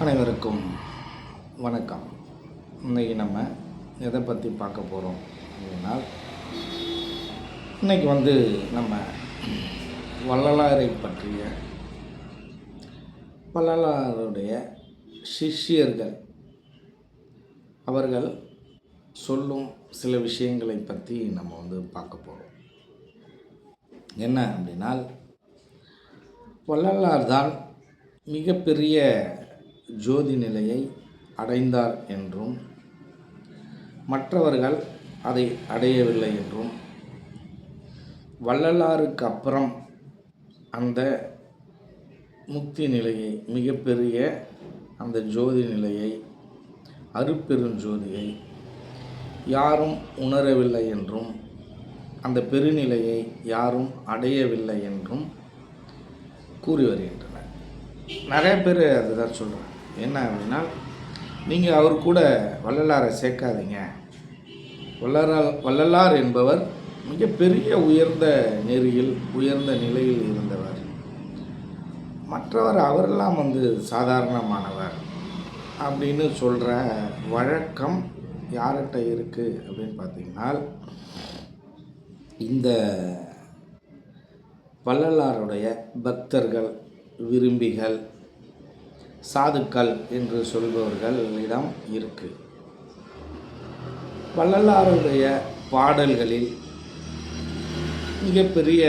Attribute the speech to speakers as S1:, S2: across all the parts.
S1: அனைவருக்கும் வணக்கம். இன்றைக்கி நம்ம எதை பற்றி பார்க்க போகிறோம் அப்படின்னா, இன்றைக்கி நம்ம வள்ளலாரை பற்றிய வள்ளலாருடைய சிஷ்யர்கள் அவர்கள் சொல்லும் சில விஷயங்களை பற்றி நம்ம பார்க்க போகிறோம். என்ன அப்படின்னால், வள்ளலார் தான் மிகப்பெரிய ஜோதி நிலையை அடைந்தார் என்றும் மற்றவர்கள் அதை அடையவில்லை என்றும், வள்ளலாருக்கு அப்புறம் அந்த முக்தி நிலையை, மிகப்பெரிய அந்த ஜோதி நிலையை, அருட்பெருஞ்சோதியை யாரும் உணரவில்லை என்றும், அந்த பெருநிலையை யாரும் அடையவில்லை என்றும் கூறி வருகின்றனர். நிறைய பேர் அதுதான் சொல்கிறாங்க. என்ன அப்படின்னா, நீங்கள் அவர் கூட வள்ளலாரை சேர்க்காதீங்க. வள்ளலார் என்பவர் மிகப்பெரிய உயர்ந்த நெறியில், உயர்ந்த நிலையில் இருந்தவர். மற்றவர் அவரெல்லாம் சாதாரணமானவர் அப்படின்னு சொல்கிற வழக்கம் யார்கிட்ட இருக்குது அப்படின்னு பார்த்தீங்கன்னா, இந்த வள்ளலாருடைய பக்தர்கள், விரும்பிகள், சாதுக்கள் என்று சொல்பவர்களிடம் இருக்குது. வள்ளலாருடைய பாடல்களில் மிகப்பெரிய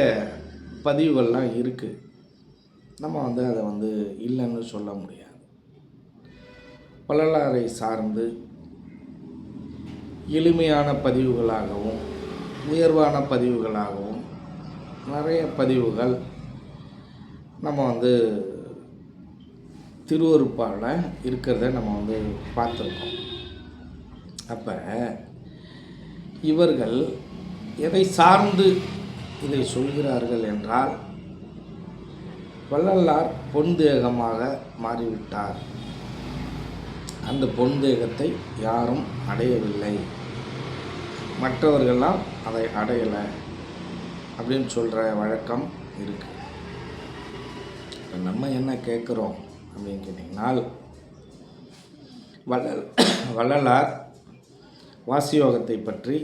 S1: பதிவுகள்லாம் இருக்குது. நம்ம அதை இல்லைன்னு சொல்ல முடியாது. வள்ளலாரை சார்ந்து எளிமையான பதிவுகளாகவும் உயர்வான பதிவுகளாகவும் நிறைய பதிவுகள் நம்ம திருவருப்பாவில் இருக்கிறத நம்ம பார்த்துருக்கோம். அப்போ இவர்கள் எதை சார்ந்து இதை சொல்கிறார்கள் என்றால், வள்ளலார் பொன் தேகமாக மாறிவிட்டார், அந்த பொன் தேகத்தை யாரும் அடையவில்லை, மற்றவர்கள்லாம் அதை அடையலை அப்படின்னு சொல்கிற வழக்கம் இருக்குது. நம்ம என்ன கேட்குறோம் அப்படின்னு கேட்டிங்கனால், வள்ளலார் வாசியோகத்தை பற்றி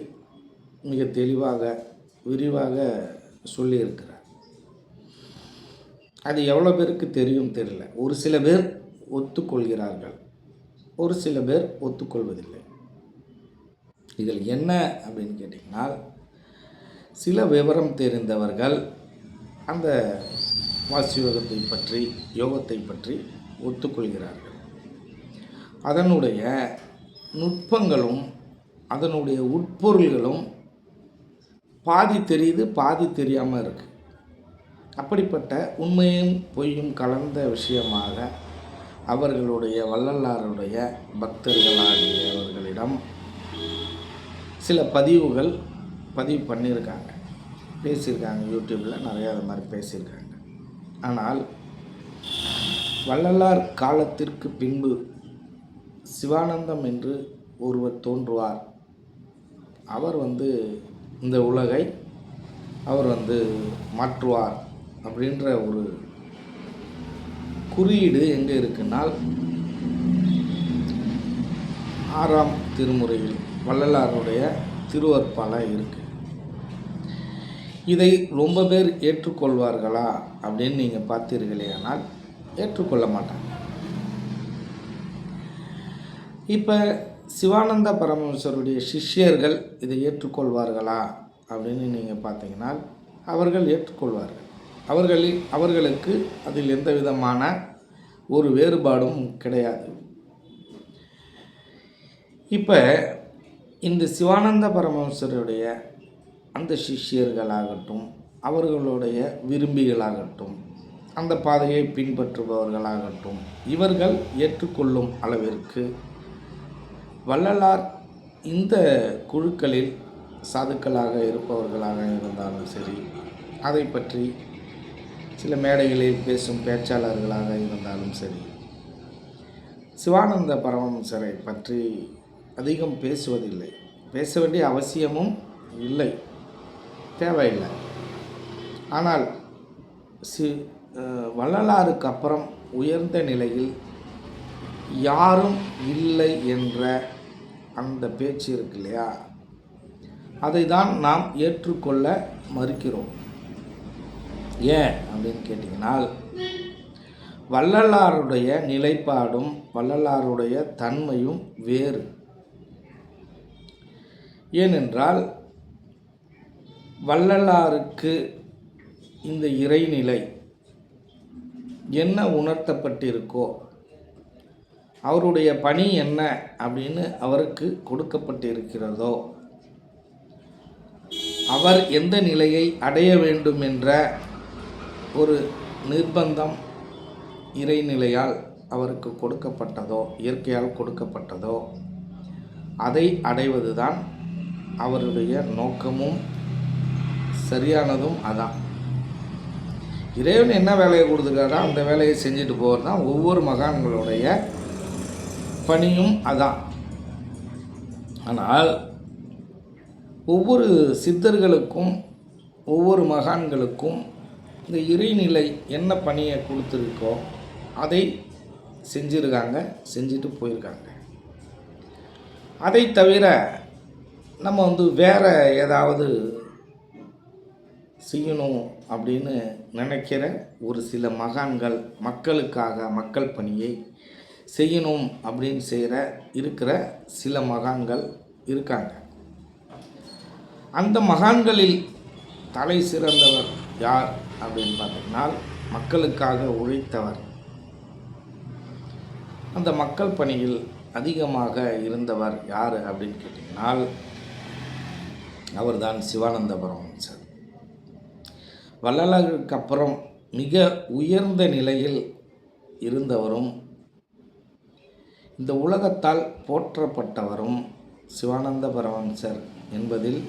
S1: மிக தெளிவாக, விரிவாக சொல்லியிருக்கிறார். அது எவ்வளோ பேருக்கு தெரியும் தெரியல. ஒரு சில பேர் ஒத்துக்கொள்கிறார்கள், ஒரு சில பேர் ஒத்துக்கொள்வதில்லை. இதில் என்ன அப்படின்னு கேட்டிங்கனால், சில விவரம் தெரிந்தவர்கள் அந்த வாசியோகத்தை பற்றி, யோகத்தை பற்றி ஒத்துக்கொள்கிறார்கள். அதனுடைய நுட்பங்களும் அதனுடைய உட்பொருள்களும் பாதி தெரியுது, பாதி தெரியாமல் இருக்குது. அப்படிப்பட்ட உண்மையும் பொய்யும் கலந்த விஷயமாக அவர்களுடைய வள்ளலாருடைய பக்தர்களாகியவர்களிடம் சில பதிவுகள் பதிவு பண்ணியிருக்காங்க, பேசியிருக்காங்க. யூடியூப்பில் நிறையா அது மாதிரி பேசியிருக்காங்க. ஆனால் வள்ளலார் காலத்திற்கு பின்பு சிவானந்தம் என்று ஒருவர் தோன்றுவார். அவர் இந்த உலகை அவர் மாற்றுவார் அப்படின்ற ஒரு குறியீடு எங்கே இருக்குன்னால், 6ஆம் திருமுறையில் வள்ளலாருடைய திருவருப்பால் இருக்குது. இதை ரொம்ப பேர் ஏற்றுக்கொள்வார்களா அப்படின்னு நீங்கள் பார்த்தீர்களே, ஆனால் ஏற்றுக்கொள்ள மாட்டாங்க. இப்போ சிவானந்த பரமேஸ்வருடைய சிஷ்யர்கள் இதை ஏற்றுக்கொள்வார்களா அப்படின்னு நீங்கள் பார்த்தீங்கன்னா, அவர்கள் ஏற்றுக்கொள்வார்கள். அவர்களுக்கு அதில் எந்த விதமான ஒரு வேறுபாடும் கிடையாது. இப்போ இந்த சிவானந்த பரமேஸ்வருடைய அந்த சிஷ்யர்களாகட்டும், அவர்களுடைய விரும்பிகளாகட்டும், அந்த பாதையை பின்பற்றுபவர்களாகட்டும், இவர்கள் ஏற்றுக்கொள்ளும் அளவிற்கு வள்ளலார் இந்த குழுக்களில் சாதுக்களாக இருப்பவர்களாக இருந்தாலும் சரி, அதை பற்றி சில மேடைகளில் பேசும் பேச்சாளர்களாக இருந்தாலும் சரி, சிவானந்த பரமஹம்சரை பற்றி அதிகம் பேசுவதில்லை. பேச வேண்டிய அவசியமும் இல்லை, தேவையில்லை. ஆனால் வள்ளலாருக்கு அப்புறம் உயர்ந்த நிலையில் யாரும் இல்லை என்ற அந்த பேச்சு இருக்கு இல்லையா, அதை தான் நாம் ஏற்றுக்கொள்ள மறுக்கிறோம். ஏன் அப்படின்னு கேட்டிங்கனால், வள்ளலாருடைய நிலைப்பாடும் வள்ளலாருடைய தன்மையும் வேறு. ஏனென்றால் வள்ளலாருக்கு இந்த இறைநிலை என்ன உணர்த்தப்பட்டிருக்கோ, அவருடைய பணி என்ன அப்படின்னு அவருக்கு கொடுக்கப்பட்டிருக்கிறதோ, அவர் எந்த நிலையை அடைய வேண்டும் என்ற ஒரு நிர்பந்தம் இறைநிலையால் அவருக்கு கொடுக்கப்பட்டதோ, இயற்கையால் கொடுக்கப்பட்டதோ, அதை அடைவதுதான் அவருடைய நோக்கமும் சரியானதும். அதான் இறைவன் என்ன வேலையை கொடுத்துருக்காரோ அந்த வேலையை செஞ்சுட்டு போகிறது தான் ஒவ்வொரு மகான்களுடைய பணியும். அதான். ஆனால் ஒவ்வொரு சித்தர்களுக்கும் ஒவ்வொரு மகான்களுக்கும் இந்த இறைநிலை என்ன பணியை கொடுத்துருக்கோ அதை செஞ்சுருக்காங்க, செஞ்சுட்டு போயிருக்காங்க. அதை தவிர நம்ம வேறு ஏதாவது செய்யணும் அப்படின்னு நினைக்கிற ஒரு சில மகான்கள், மக்களுக்காக மக்கள் பணியை செய்யணும் அப்படின்னு இருக்கிற சில மகான்கள் இருக்காங்க. அந்த மகான்களில் தலை சிறந்தவர் யார் அப்படின்னு பார்த்தீங்கன்னா, மக்களுக்காக உழைத்தவர், அந்த மக்கள் பணியில் அதிகமாக இருந்தவர் யார் அப்படின்னு கேட்டிங்கனால், அவர்தான் சிவானந்த பரமஹம்சர். வள்ளலாருக்கு அப்புறம் மிக உயர்ந்த நிலையில் இருந்தவரும் இந்த உலகத்தால் போற்றப்பட்டவரும் சிவானந்த பரமஹம்சர் என்பதில்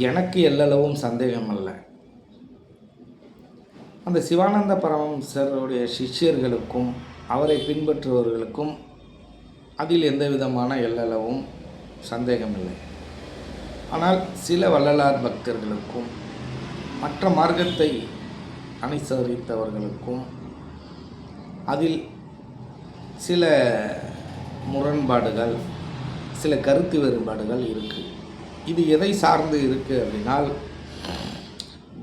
S1: எனக்கு எல்லளவும் சந்தேகமல்ல. அந்த சிவானந்த பரமஹம்சருடைய சிஷ்யர்களுக்கும் அவரை பின்பற்றுபவர்களுக்கும் அதில் எந்த விதமான எல்லளவும் சந்தேகமில்லை. ஆனால் சில வள்ளலார் பக்தர்களுக்கும் மற்ற மார்க்கத்தை அனுசரித்தவர்களுக்கும் அதில் சில முரண்பாடுகள், சில கருத்து வேறுபாடுகள் இருக்குது. இது எதை சார்ந்து இருக்குது அப்படின்னால்,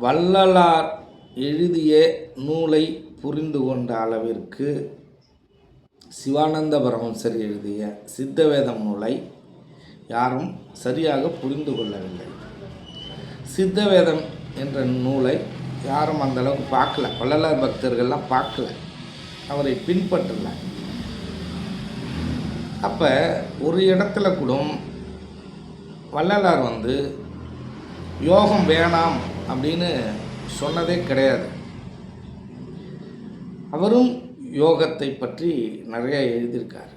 S1: வள்ளலார் எழுதிய நூலை புரிந்து கொண்ட அளவிற்கு சிவானந்த பரமஹம்சர் எழுதிய சித்தவேதம் நூலை யாரும் சரியாக புரிந்து கொள்ளவில்லை. சித்தவேதம் என்ற நூலை யாரும் அந்தளவுக்கு பார்க்கல. வள்ளலார் பக்தர்கள்லாம் பார்க்கல, அவரை பின்பற்றல. அப்போ ஒரு இடத்துல கூட வள்ளலார் யோகம் வேணாம் அப்படின்னு சொன்னதே கிடையாது. அவரும் யோகத்தை பற்றி நிறைய எழுதியிருக்கார்.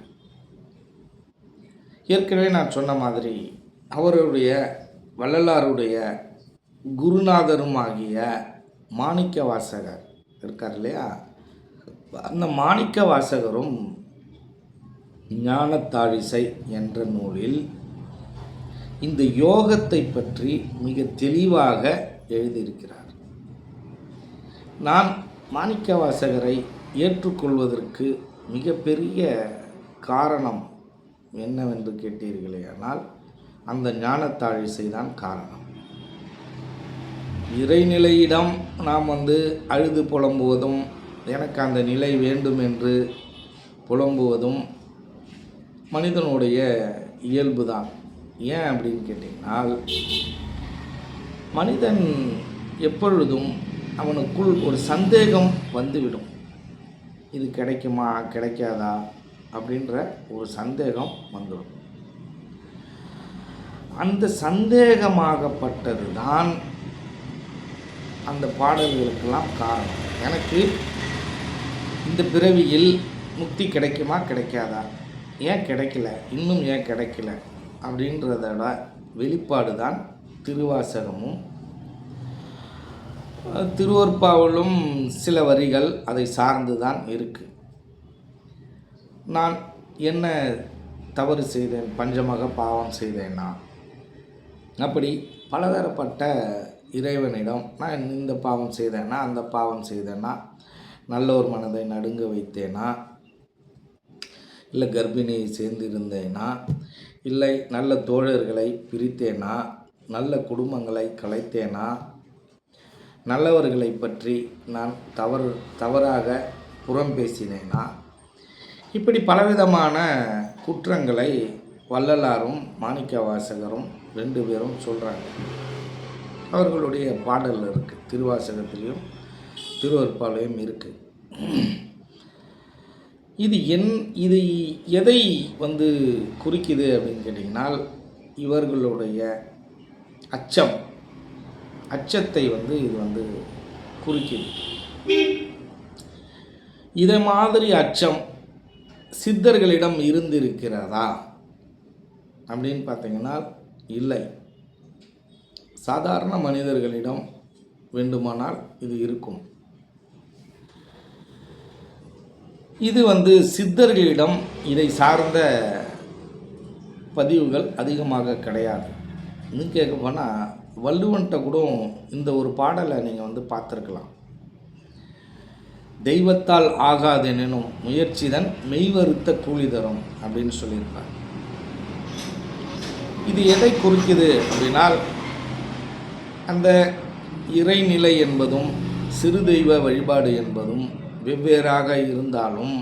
S1: ஏற்கனவே நான் சொன்ன மாதிரி அவருடைய வள்ளலாருடைய குருநாதரும் ஆகிய மாணிக்க வாசகர் இருக்கார் இல்லையா, அந்த மாணிக்க வாசகரும் ஞானத்தாழிசை என்ற நூலில் இந்த யோகத்தை பற்றி மிக தெளிவாக எழுதியிருக்கிறார். நான் மாணிக்க வாசகரை ஏற்றுக்கொள்வதற்கு மிகப்பெரிய காரணம் என்னவென்று கேட்டீர்களே, ஆனால் அந்த ஞானத்தாழிசை தான் காரணம். இறைநிலையிடம் நாம் அழுது புலம்புவதும், எனக்கு அந்த நிலை வேண்டும் என்று புலம்புவதும் மனிதனுடைய இயல்பு தான். ஏன் அப்படின்னு கேட்டிங்கனால், மனிதன் எப்பொழுதும் அவனுக்குள் ஒரு சந்தேகம் வந்துவிடும். இது கிடைக்குமா கிடைக்காதா அப்படின்ற ஒரு சந்தேகம் வந்துடும். அந்த சந்தேகமாகப்பட்டது தான் அந்த பாடல்களுக்கெல்லாம் காரணம். எனக்கு இந்த பிறவியில் முக்தி கிடைக்குமா கிடைக்காதா, ஏன் கிடைக்கல, இன்னும் ஏன் கிடைக்கல அப்படின்றதோட வெளிப்பாடு தான் திருவாசகமும் திருவொற்பாவிலும் சில வரிகள் அதை சார்ந்து தான் இருக்குது. நான் என்ன தவறு செய்தேன், பஞ்சமக பாவம் செய்தேன்னா, அப்படி பலதரப்பட்ட இறைவனிடம் நான் இந்த பாவம் செய்தேன்னா, அந்த பாவம் செய்தேன்னா, நல்லோர் மனதை நடுங்க வைத்தேனா, இல்லை கர்ப்பிணியை சேர்ந்திருந்தேனா, இல்லை நல்ல தோழர்களை பிரித்தேனா, நல்ல குடும்பங்களை கலைத்தேனா, நல்லவர்களை பற்றி நான் தவறாக புறம் பேசினேனா, இப்படி பலவிதமான குற்றங்களை வள்ளலாரும் மாணிக்கவாசகரும் 2 பேரும் சொல்கிறாங்க. அவர்களுடைய பாடல் இருக்குது, திருவாசகத்திலையும் திருவருட்பாலையும் இருக்குது. இது எதை குறிக்குது அப்படின்னு கேட்டிங்கனால், இவர்களுடைய அச்சத்தை இது குறிக்குது. இதை மாதிரி அச்சம் சித்தர்களிடம் இருந்திருக்கிறதா அப்படின்னு பார்த்தீங்கன்னா இல்லை. சாதாரண மனிதர்களிடம் வேண்டுமானால் இது இருக்கும். இது சித்தர்களிடம் இதை சார்ந்த பதிவுகள் அதிகமாக கிடையாது. இன்னும் கேட்க போனால் வள்ளுவன்கிட்ட கூட இந்த ஒரு பாடலை நீங்கள் பார்த்துருக்கலாம். தெய்வத்தால் ஆகாதெனும் முயற்சிதன் மெய்வருத்த கூலி தரும் அப்படின்னு சொல்லியிருப்பார். இது எதை குறிக்குது அப்படின்னால், அந்த இறைநிலை என்பதும் சிறு தெய்வ வழிபாடு என்பதும் வெவ்வேறாக இருந்தாலும்,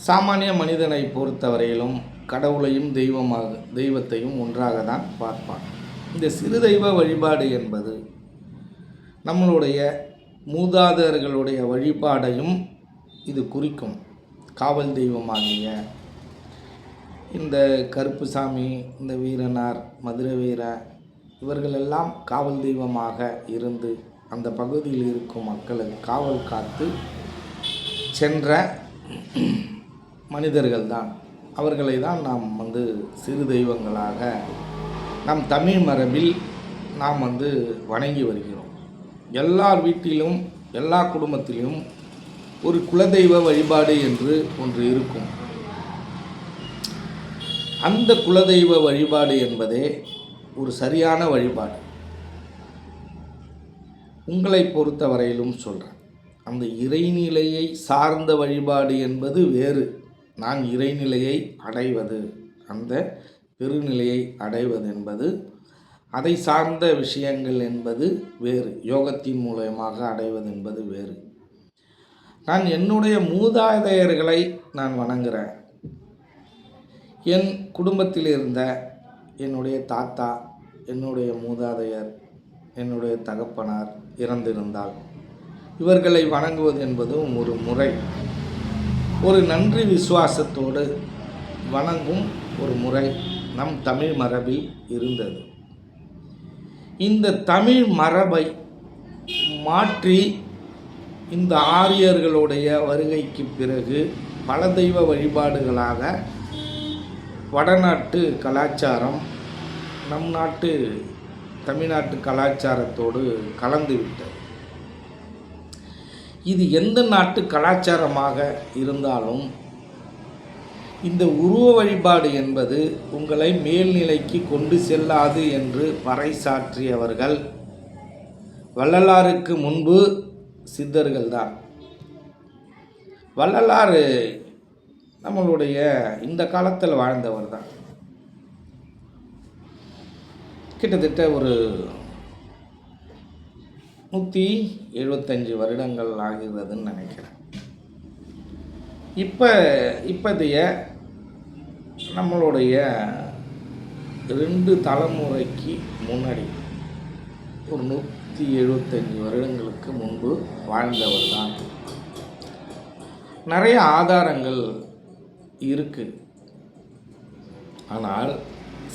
S1: சாமானிய மனிதனை பொறுத்தவரையிலும் கடவுளையும் தெய்வத்தையும் ஒன்றாக தான் பார்ப்பான். இந்த சிறு தெய்வ வழிபாடு என்பது நம்மளுடைய மூதாதையர்களுடைய வழிபாடையும் இது குறிக்கும். காவல் தெய்வமாகிய இந்த கருப்புசாமி, இந்த வீரனார், மதுரை வீர, இவர்களெல்லாம் காவல் தெய்வமாக இருந்து அந்த பகுதியில் இருக்கும் மக்களுக்கு காவல் காத்து சென்ற மனிதர்கள்தான். அவர்களை தான் நாம் சிறு தெய்வங்களாக நம் தமிழ் மரபில் நாம் வணங்கி வருகிறோம். எல்லார் வீட்டிலும் எல்லா குடும்பத்திலும் ஒரு குலதெய்வ வழிபாடு என்று ஒன்று இருக்கும். அந்த குலதெய்வ வழிபாடு என்பதே ஒரு சரியான வழிபாடு. உங்களை பொறுத்தவரையிலும் சொல்கிறேன், அந்த இறைநிலையை சார்ந்த வழிபாடு என்பது வேறு. நான் இறைநிலையை அடைவது, அந்த பெருநிலையை அடைவது என்பது, அதை சார்ந்த விஷயங்கள் என்பது வேறு. யோகத்தின் மூலமாக அடைவது என்பது வேறு. நான் என்னுடைய மூதாதையர்களை நான் வணங்குகிறேன். என் குடும்பத்தில் இருந்த என்னுடைய தாத்தா, என்னுடைய மூதாதையர், என்னுடைய தகப்பனார் இறந்திருந்தால் இவர்களை வணங்குவது என்பதும் ஒரு முறை. ஒரு நன்றி விசுவாசத்தோடு வணங்கும் ஒரு முறை நம் தமிழ் மரபில் இருந்தது. இந்த தமிழ் மரபை மாற்றி இந்த ஆரியர்களுடைய வருகைக்கு பிறகு பல தெய்வ வழிபாடுகளாக வடநாட்டு கலாச்சாரம் நம் நாட்டு தமிழ்நாட்டு கலாச்சாரத்தோடு கலந்துவிட்டது. இது எந்த நாட்டு கலாச்சாரமாக இருந்தாலும் இந்த உருவ வழிபாடு என்பது உங்களை மேல்நிலைக்கு கொண்டு செல்லாது என்று பறைசாற்றியவர்கள் வள்ளலாருக்கு முன்பு சித்தர்கள்தான். வள்ளலார் நம்மளுடைய இந்த காலத்தில் வாழ்ந்தவர் தான். கிட்டத்தட்ட ஒரு 175 வருடங்கள் ஆகிறதுன்னு நினைக்கிறேன். இப்போதைய நம்மளுடைய 2 தலைமுறைக்கு முன்னாடி ஒரு 175 வருடங்களுக்கு முன்பு வாழ்ந்தவர் தான். நிறைய ஆதாரங்கள் இருக்குது. ஆனால்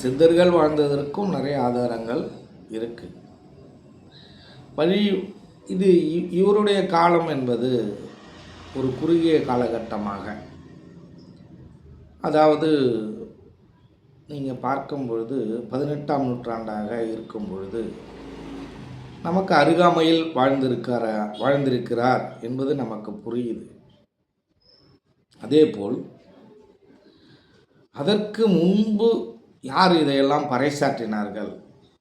S1: சித்தர்கள் வாழ்ந்ததற்கும் நிறைய ஆதாரங்கள் இருக்குது. இது இவருடைய காலம் என்பது ஒரு குறுகிய காலகட்டமாக, அதாவது நீங்கள் பார்க்கும் பொழுது 18ஆம் நூற்றாண்டாக இருக்கும் பொழுது நமக்கு அருகாமையில் வாழ்ந்திருக்கிறார் என்பது நமக்கு புரியுது. அதேபோல் அதற்கு முன்பு யார் இதையெல்லாம் பறைசாற்றினார்கள்,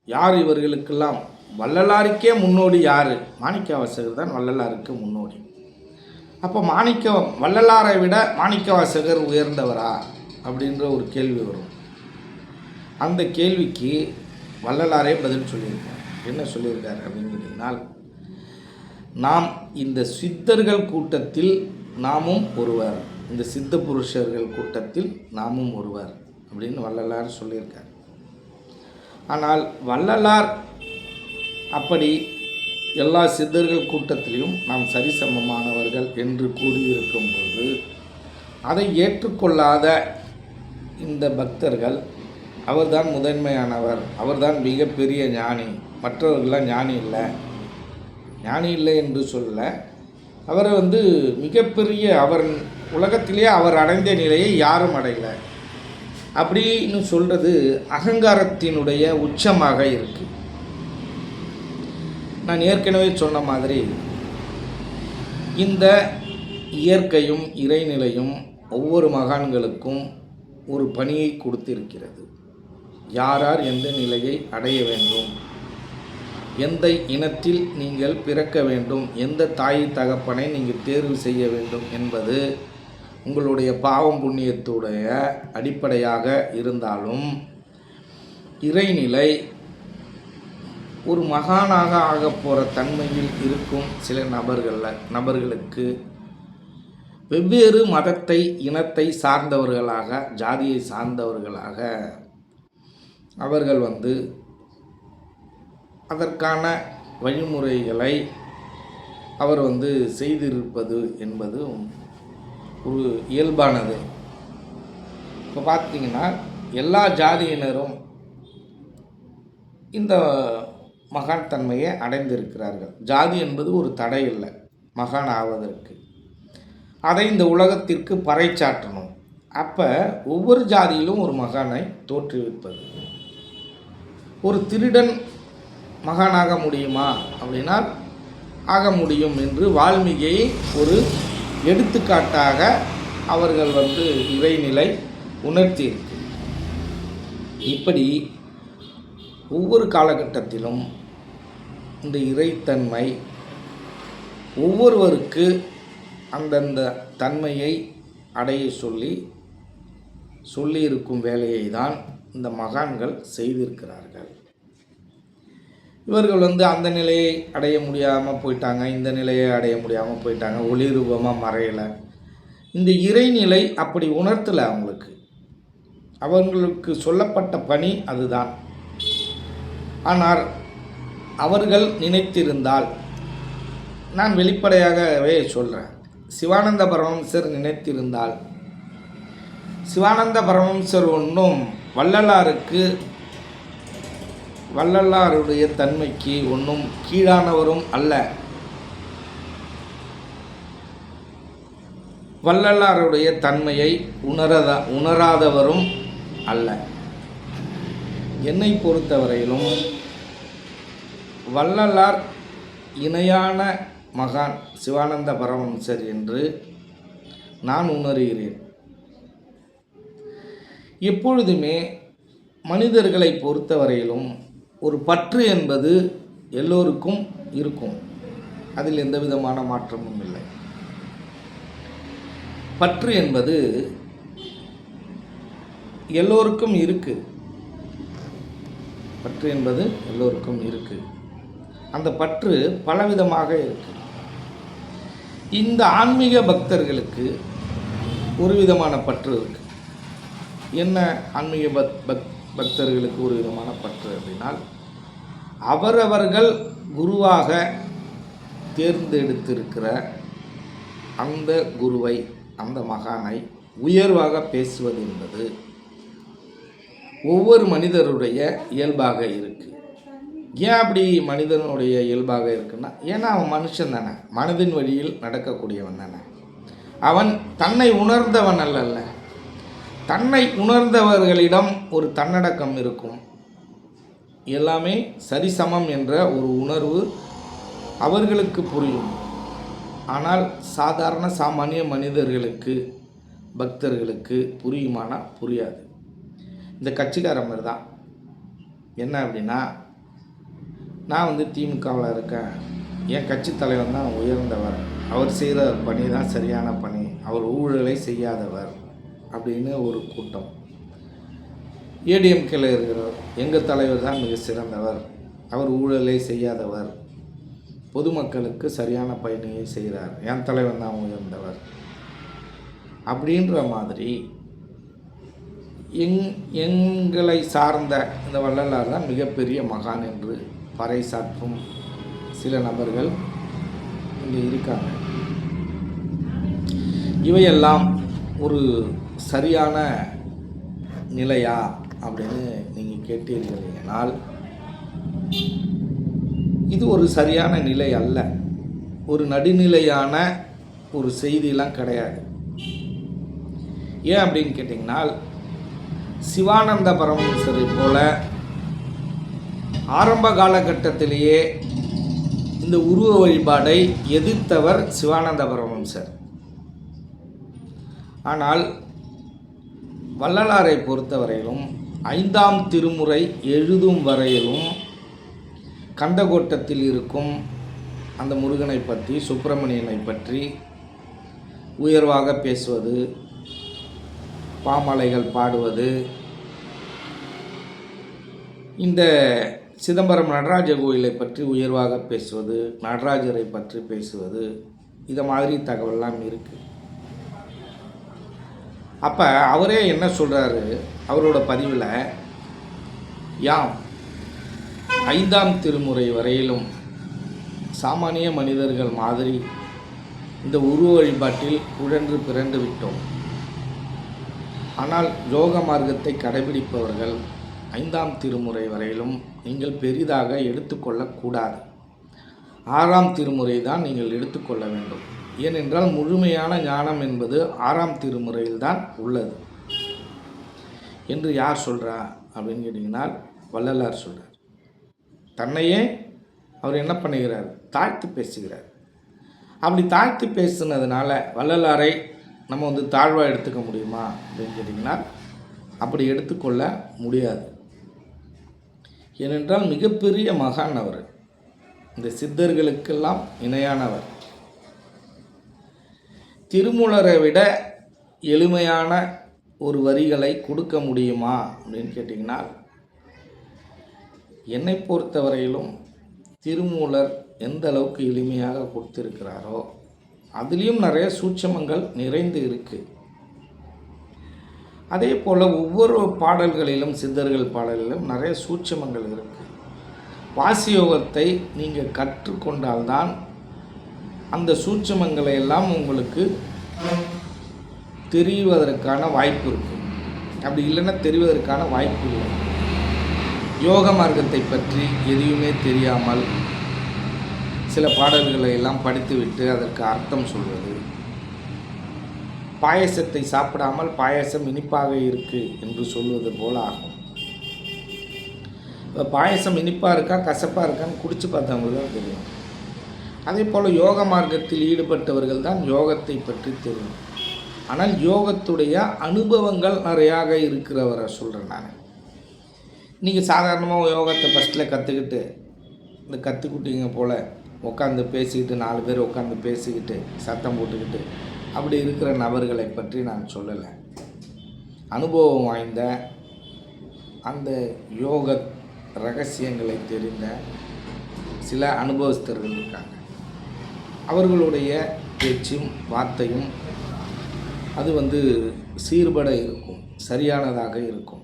S1: யார் இவர்களுக்கெல்லாம் வள்ளலாருக்கே முன்னோடி யார்? மாணிக்கவாசகர் தான் வள்ளலாருக்கு முன்னோடி. அப்போ வள்ளலாரை விட மாணிக்கவாசகர் உயர்ந்தவரா அப்படின்ற ஒரு கேள்வி வரும். அந்த கேள்விக்கு வள்ளலாரே பதில் சொல்லியிருக்கார். என்ன சொல்லியிருக்கார் அப்படின்னு கேட்டீங்கன்னா, நாம் இந்த சித்தர்கள் கூட்டத்தில் நாமும் ஒருவர், இந்த சித்த புருஷர்கள் கூட்டத்தில் நாமும் ஒருவர் அப்படின்னு வள்ளலார் சொல்லியிருக்கார். ஆனால் வள்ளலார் அப்படி எல்லா சித்தர்கள் கூட்டத்திலையும் நாம் சரிசமமானவர்கள் என்று கூறியிருக்கும்போது அதை ஏற்றுக்கொள்ளாத இந்த பக்தர்கள், அவர்தான் முதன்மையானவர், அவர்தான் மிகப்பெரிய ஞானி, மற்றவர்கள்லாம் ஞானி இல்லை என்று சொல்ல, அவர் மிகப்பெரிய அவர் உலகத்திலே அவர் அடைந்த நிலையை யாரும் அடையலை அப்படின்னு சொல்கிறது அகங்காரத்தினுடைய உச்சமாக இருக்குது. நான் ஏற்கனவே சொன்ன மாதிரி இந்த இயற்கையும் இறைநிலையும் ஒவ்வொரு மகான்களுக்கும் ஒரு பணியை கொடுத்திருக்கிறது. யார் யார் எந்த நிலையை அடைய வேண்டும், எந்த இனத்தில் நீங்கள் பிறக்க வேண்டும், எந்த தாய் தகப்பனை நீங்கள் தேர்வு செய்ய வேண்டும் என்பது உங்களுடைய பாவம் புண்ணியத்துடைய அடிப்படையாக இருந்தாலும், இறைநிலை ஒரு மகானாக ஆக போகிற தன்மையில் இருக்கும் சில நபர்களுக்கு வெவ்வேறு மதத்தை இனத்தை சார்ந்தவர்களாக, ஜாதியை சார்ந்தவர்களாக அவர்கள் அதற்கான வழிமுறைகளை அவர் செய்திருப்பது என்பது ஒரு இயல்பானது. இப்போ பார்த்தீங்கன்னா எல்லா ஜாதியினரும் இந்த மகான் தன்மையை அடைந்திருக்கிறார்கள். ஜாதி என்பது ஒரு தடை இல்லை மகான் ஆவதற்கு. அதை இந்த உலகத்திற்கு பறைச்சாற்றணும். அப்போ ஒவ்வொரு ஜாதியிலும் ஒரு மகானை தோற்றுவிப்பது. ஒரு திருடன் மகானாக முடியுமா அப்படின்னா ஆக முடியும் என்று வால்மீகியை ஒரு எடுத்துக்காட்டாக அவர்கள் இறைநிலை உணர்த்தியிருக்கு. இப்படி ஒவ்வொரு காலகட்டத்திலும் இந்த இறைத்தன்மை ஒவ்வொருவருக்கு அந்தந்த தன்மையை அடைய சொல்லியிருக்கும் வேலையை தான் இந்த மகான்கள் செய்திருக்கிறார்கள். இவர்கள் அந்த நிலையை அடைய முடியாமல் போயிட்டாங்க, இந்த நிலையை அடைய முடியாமல் போயிட்டாங்க, ஒளி ரூபமாக மறையலை. இந்த இறைநிலை அப்படி உணர்த்தலை. அவங்களுக்கு சொல்லப்பட்ட பணி அதுதான். ஆனால் அவர்கள் நினைத்திருந்தால், நான் வெளிப்படையாகவே சொல்கிறேன், சிவானந்த பரமஹம்சர் நினைத்திருந்தால், சிவானந்த பரமஹம்சர் ஒன்றும் வள்ளலாருடைய தன்மைக்கு ஒன்றும் கீழானவரும் அல்ல, வள்ளலாருடைய தன்மையை உணராதவரும் அல்ல. என்னை பொறுத்தவரையிலும் வள்ளலார் இணையான மகான் சிவானந்த பரமஹம்சர் என்று நான் உணர்கிறேன். எப்பொழுதுமே மனிதர்களை பொறுத்தவரையிலும் ஒரு பற்று என்பது எல்லோருக்கும் இருக்கும். அதில் எந்த விதமான மாற்றமும் இல்லை. பற்று என்பது எல்லோருக்கும் இருக்கு. பற்று என்பது எல்லோருக்கும் இருக்கு. அந்த பற்று பலவிதமாக இருக்கு. இந்த ஆன்மீக பக்தர்களுக்கு ஒரு விதமான பற்று இருக்கு. என்ன ஆன்மீக பக்தர்களுக்கு ஒரு விதமான பற்று அப்படின்னால், அவரவர்கள் குருவாக தேர்ந்தெடுத்திருக்கிற அந்த குருவை, அந்த மகானை உயர்வாக பேசுவது என்பது ஒவ்வொரு மனிதருடைய இயல்பாக இருக்குது. ஏன் அப்படி மனிதனுடைய இயல்பாக இருக்குன்னா, ஏன்னா அவன் மனுஷன் தானே, மனதின் வழியில் நடக்கக்கூடியவன் தானே. அவன் தன்னை உணர்ந்தவன் அல்ல. தன்னை உணர்ந்தவர்களிடம் ஒரு தன்னடக்கம் இருக்கும். எல்லாமே சரிசமம் என்ற ஒரு உணர்வு அவர்களுக்கு புரியும். ஆனால் சாதாரண சாமானிய மனிதர்களுக்கு, பக்தர்களுக்கு புரியுமானா புரியாது. இந்த கட்சிக்காரன் மாதிரி தான். என்ன அப்படின்னா, நான் திமுகவில் இருக்கேன், என் கட்சி தலைவன் தான் உயர்ந்தவர் அவர் செய்கிற பணி தான் சரியான பணி, அவர் ஊழலை செய்யாதவர் அப்படின்னு ஒரு கூட்டம். ஏடிஎம்கேல இருக்கிறவர், எங்கள் தலைவர் தான் மிக சிறந்தவர், அவர் ஊழலை செய்யாதவர், பொதுமக்களுக்கு சரியான பணியை செய்கிறார், என் தலைவன் தான் உயர்ந்தவர் அப்படின்ற மாதிரி எங்களை சார்ந்த இந்த வள்ளலார் தான் மிகப்பெரிய மகான் என்று பறைசாற்றும் சில நபர்கள் இங்கே இருக்காங்க. இவையெல்லாம் ஒரு சரியான நிலையா அப்படின்னு நீங்கள் கேட்டீர்களானால் இது ஒரு சரியான நிலை அல்ல. ஒரு நடுநிலையான ஒரு செய்தியெல்லாம் கிடையாது. ஏன் அப்படின்னு கேட்டிங்கன்னா, சிவானந்த பரமஹம்சரை போல ஆரம்ப காலகட்டத்திலேயே இந்த உருவ வழிபாடை எதிர்த்தவர் சிவானந்த பரமஹம்சர். ஆனால் வள்ளலாரை பொறுத்தவரையிலும் 5ஆம் திருமுறை எழுதும் வரையிலும் கந்தகோட்டத்தில் இருக்கும் அந்த முருகனை பற்றி, சுப்பிரமணியனை பற்றி உயர்வாக பேசுவது, பாமாலைகள் பாடுவது, இந்த சிதம்பரம் நடராஜ கோயிலை பற்றி உயர்வாக பேசுவது, நடராஜரை பற்றி பேசுவது, இதை மாதிரி தகவல்லாம் இருக்குது. அப்போ அவரே என்ன சொல்கிறாரு அவரோட பதிவில், யாம் 5ஆம் திருமுறை வரையிலும் சாமானிய மனிதர்கள் மாதிரி இந்த உருவ வழிபாட்டில் உழன்று பிறந்து விட்டோம். ஆனால் யோக மார்க்கத்தை கடைபிடிப்பவர்கள் 5ஆம் திருமுறை வரையிலும் நீங்கள் பெரிதாக எடுத்துக்கொள்ளக்கூடாது. 6ஆம் திருமுறை தான் நீங்கள் எடுத்துக்கொள்ள வேண்டும். ஏனென்றால் முழுமையான ஞானம் என்பது 6ஆம் திருமுறையில் தான் உள்ளது என்று யார் சொல்கிறா அப்படின்னு கேட்டிங்கன்னா, வள்ளலார் சொல்கிறார். தன்னையே அவர் என்ன பண்ணுகிறார், தாழ்த்தி பேசுகிறார். அப்படி தாழ்த்தி பேசுனதுனால வள்ளலாரை நம்ம தாழ்வாக எடுத்துக்க முடியுமா அப்படின்னு கேட்டிங்கன்னா, அப்படி எடுத்துக்கொள்ள முடியாது. ஏனென்றால் மிகப்பெரிய மகான் அவர், இந்த சித்தர்களுக்கெல்லாம் இணையானவர். திருமூலரை விட எளிமையான ஒரு வரிகளை கொடுக்க முடியுமா அப்படின்னு கேட்டிங்கன்னா, என்னை பொறுத்தவரையிலும் திருமூலர் எந்த அளவுக்கு எளிமையாக கொடுத்திருக்கிறாரோ அதுலேயும் நிறைய சூட்சமங்கள் நிறைந்து இருக்குது. அதே போல் ஒவ்வொரு பாடல்களிலும், சித்தர்கள் பாடல்களிலும் நிறைய சூட்சமங்கள் இருக்குது. வாசியோகத்தை நீங்கள் கற்றுக்கொண்டால்தான் அந்த சூட்சமங்களை எல்லாம் உங்களுக்கு தெரிவதற்கான வாய்ப்பு இருக்குது. அப்படி இல்லைன்னா தெரிவதற்கான வாய்ப்பு இல்லை. யோக மார்க்கத்தை பற்றி எதையுமே தெரியாமல் சில பாடல்களை எல்லாம் படித்துவிட்டு அதற்கு அர்த்தம் சொல்வது, பாயசத்தை சாப்பிடாமல் பாயசம் இனிப்பாக இருக்குது என்று சொல்வது போல் ஆகும். இப்போ பாயசம் இனிப்பாக இருக்கா கசப்பாக இருக்கான்னு குடித்து பார்த்தவங்களுக்கு தான் தெரியும். அதே போல் யோக மார்க்கத்தில் ஈடுபட்டவர்கள் தான் யோகத்தை பற்றி தெரியும். ஆனால் யோகத்துடைய அனுபவங்கள் நிறையாக இருக்கிறவரை சொல்கிறேன் நான். நீங்கள் சாதாரணமாக யோகத்தை ஃபஸ்ட்டில் கற்றுக்கிட்டு இந்த கற்றுக்குட்டிங்க போல் உட்காந்து பேசிக்கிட்டு 4 பேர் உட்காந்து பேசிக்கிட்டு சத்தம் போட்டுக்கிட்டு அப்படி இருக்கிற நபர்களை பற்றி நான் சொல்லலை. அனுபவம் வாய்ந்த அந்த யோக ரகசியங்களை தெரிந்த சில அனுபவஸ்தர்கள் இருக்காங்க. அவர்களுடைய பேச்சும் வார்த்தையும் அது சீர்பட இருக்கும், சரியானதாக இருக்கும்.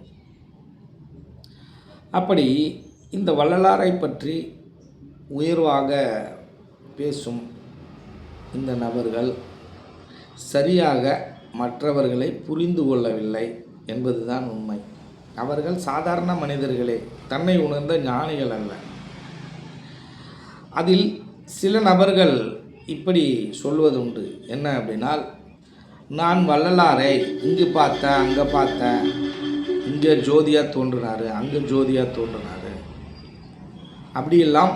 S1: அப்படி இந்த வள்ளலாரை பற்றி உயர்வாக பேசும் இந்த நபர்கள் சரியாக மற்றவர்களை புரிந்து கொள்ளவில்லை என்பதுதான் உண்மை. அவர்கள் சாதாரண மனிதர்களே, தன்னை உணர்ந்த ஞானிகள் அல்ல. அதில் சில நபர்கள் இப்படி சொல்வதுண்டு. என்ன அப்படின்னா, நான் வள்ளலாரை இங்கு பார்த்தேன், அங்கே பார்த்தேன், இங்கே ஜோதியாக தோன்றினார், அங்கே ஜோதியாக தோன்றினார், அப்படியெல்லாம்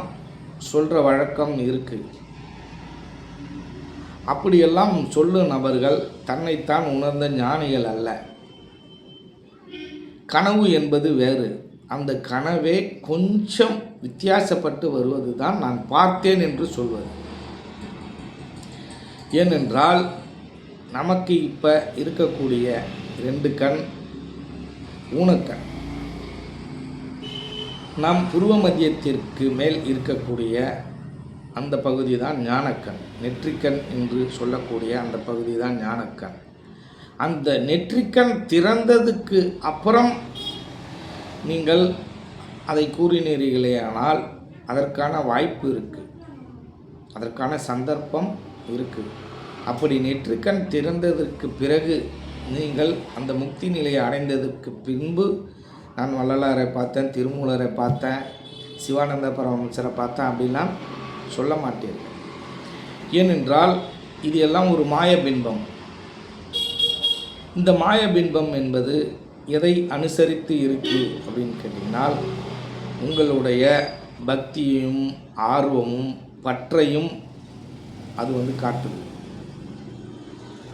S1: சொல்கிற வழக்கம் இருக்குது. அப்படியெல்லாம் சொல்லும் நபர்கள் தன்னைத்தான் உணர்ந்த ஞானிகள் அல்ல. கனவு என்பது வேறு. அந்த கனவே கொஞ்சம் வித்தியாசப்பட்டு வருவது தான் நான் பார்த்தேன் என்று சொல்வது. ஏனென்றால் நமக்கு இப்போ இருக்கக்கூடிய 2 கண் ஊனக்கண். நம் புருவ மத்தியத்திற்கு மேல் இருக்கக்கூடிய அந்த பகுதி தான் ஞானக்கண். நெற்றிக்கண் என்று சொல்லக்கூடிய அந்த பகுதி தான் ஞானக்கண். அந்த நெற்றிக்கண் திறந்ததுக்கு அப்புறம் நீங்கள் அதை கூறினீர்களேயானால் அதற்கான வாய்ப்பு இருக்குது, அதற்கான சந்தர்ப்பம் இருக்குது. அப்படி நெற்றிக்கண் திறந்ததற்கு பிறகு நீங்கள் அந்த முக்தி நிலையை அடைந்ததற்கு பின்பு நான் வள்ளலாரை பார்த்தேன், திருமூலரை பார்த்தேன், சிவானந்த பரமஹம்சரை பார்த்தேன் அப்படிலாம் சொல்ல மாட்டீர்கள். ஏனென்றால் இது எல்லாம் ஒரு மாயபின்பம். இந்த மாயபின்பம் என்பது எதை அனுசரித்து இருக்குது அப்படின்னு கேட்டிங்கனால், உங்களுடைய பக்தியையும் ஆர்வமும் பற்றையும் அது காட்டுது.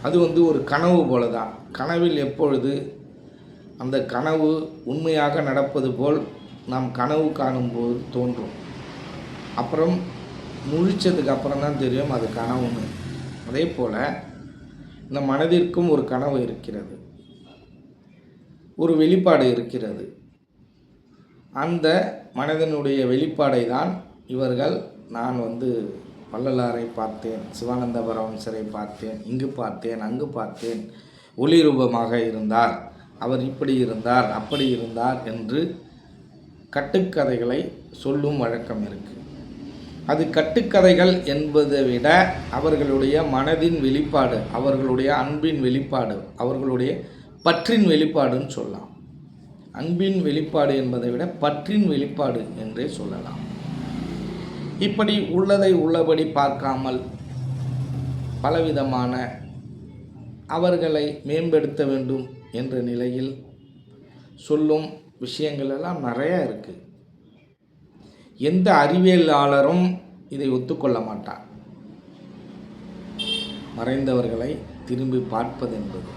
S1: அது ஒரு கனவு போல தான். கனவில் எப்பொழுது அந்த கனவு உண்மையாக நடப்பது போல் நாம் கனவு காணும்போது தோன்றும். அப்புறம் முழிச்சதுக்கு அப்புறம் தான் தெரியும் அது கனவுன்னு. அதே போல் இந்த மனதிற்கும் ஒரு கனவு இருக்கிறது, ஒரு வெளிப்பாடு இருக்கிறது. அந்த மனதினுடைய வெளிப்பாடை தான் இவர்கள் நான் வள்ளலாரை பார்த்தேன், சிவானந்த பரமஹம்சரை பார்த்தேன், இங்கு பார்த்தேன், அங்கு பார்த்தேன், ஒளி ரூபமாக இருந்தார், அவர் இப்படி இருந்தார், அப்படி இருந்தார் என்று கட்டுக்கதைகளை சொல்லும் வழக்கம் இருக்குது. அது கட்டுக்கதைகள் என்பதை விட அவர்களுடைய மனதின் வெளிப்பாடு, அவர்களுடைய அன்பின் வெளிப்பாடு, அவர்களுடைய பற்றின் வெளிப்பாடுன்னு சொல்லலாம். அன்பின் வெளிப்பாடு என்பதை விட பற்றின் வெளிப்பாடு என்றே சொல்லலாம். இப்படி உள்ளதை உள்ளபடி பார்க்காமல் பலவிதமான அவர்களை மேம்படுத்த வேண்டும் என்ற நிலையில் சொல்லும் விஷயங்கள் எல்லாம் நிறைய இருக்குது. எந்த அறிவியலாளரும் இதை ஒத்துக்கொள்ள மாட்டார். மறைந்தவர்களை திரும்பி பார்ப்பது என்பது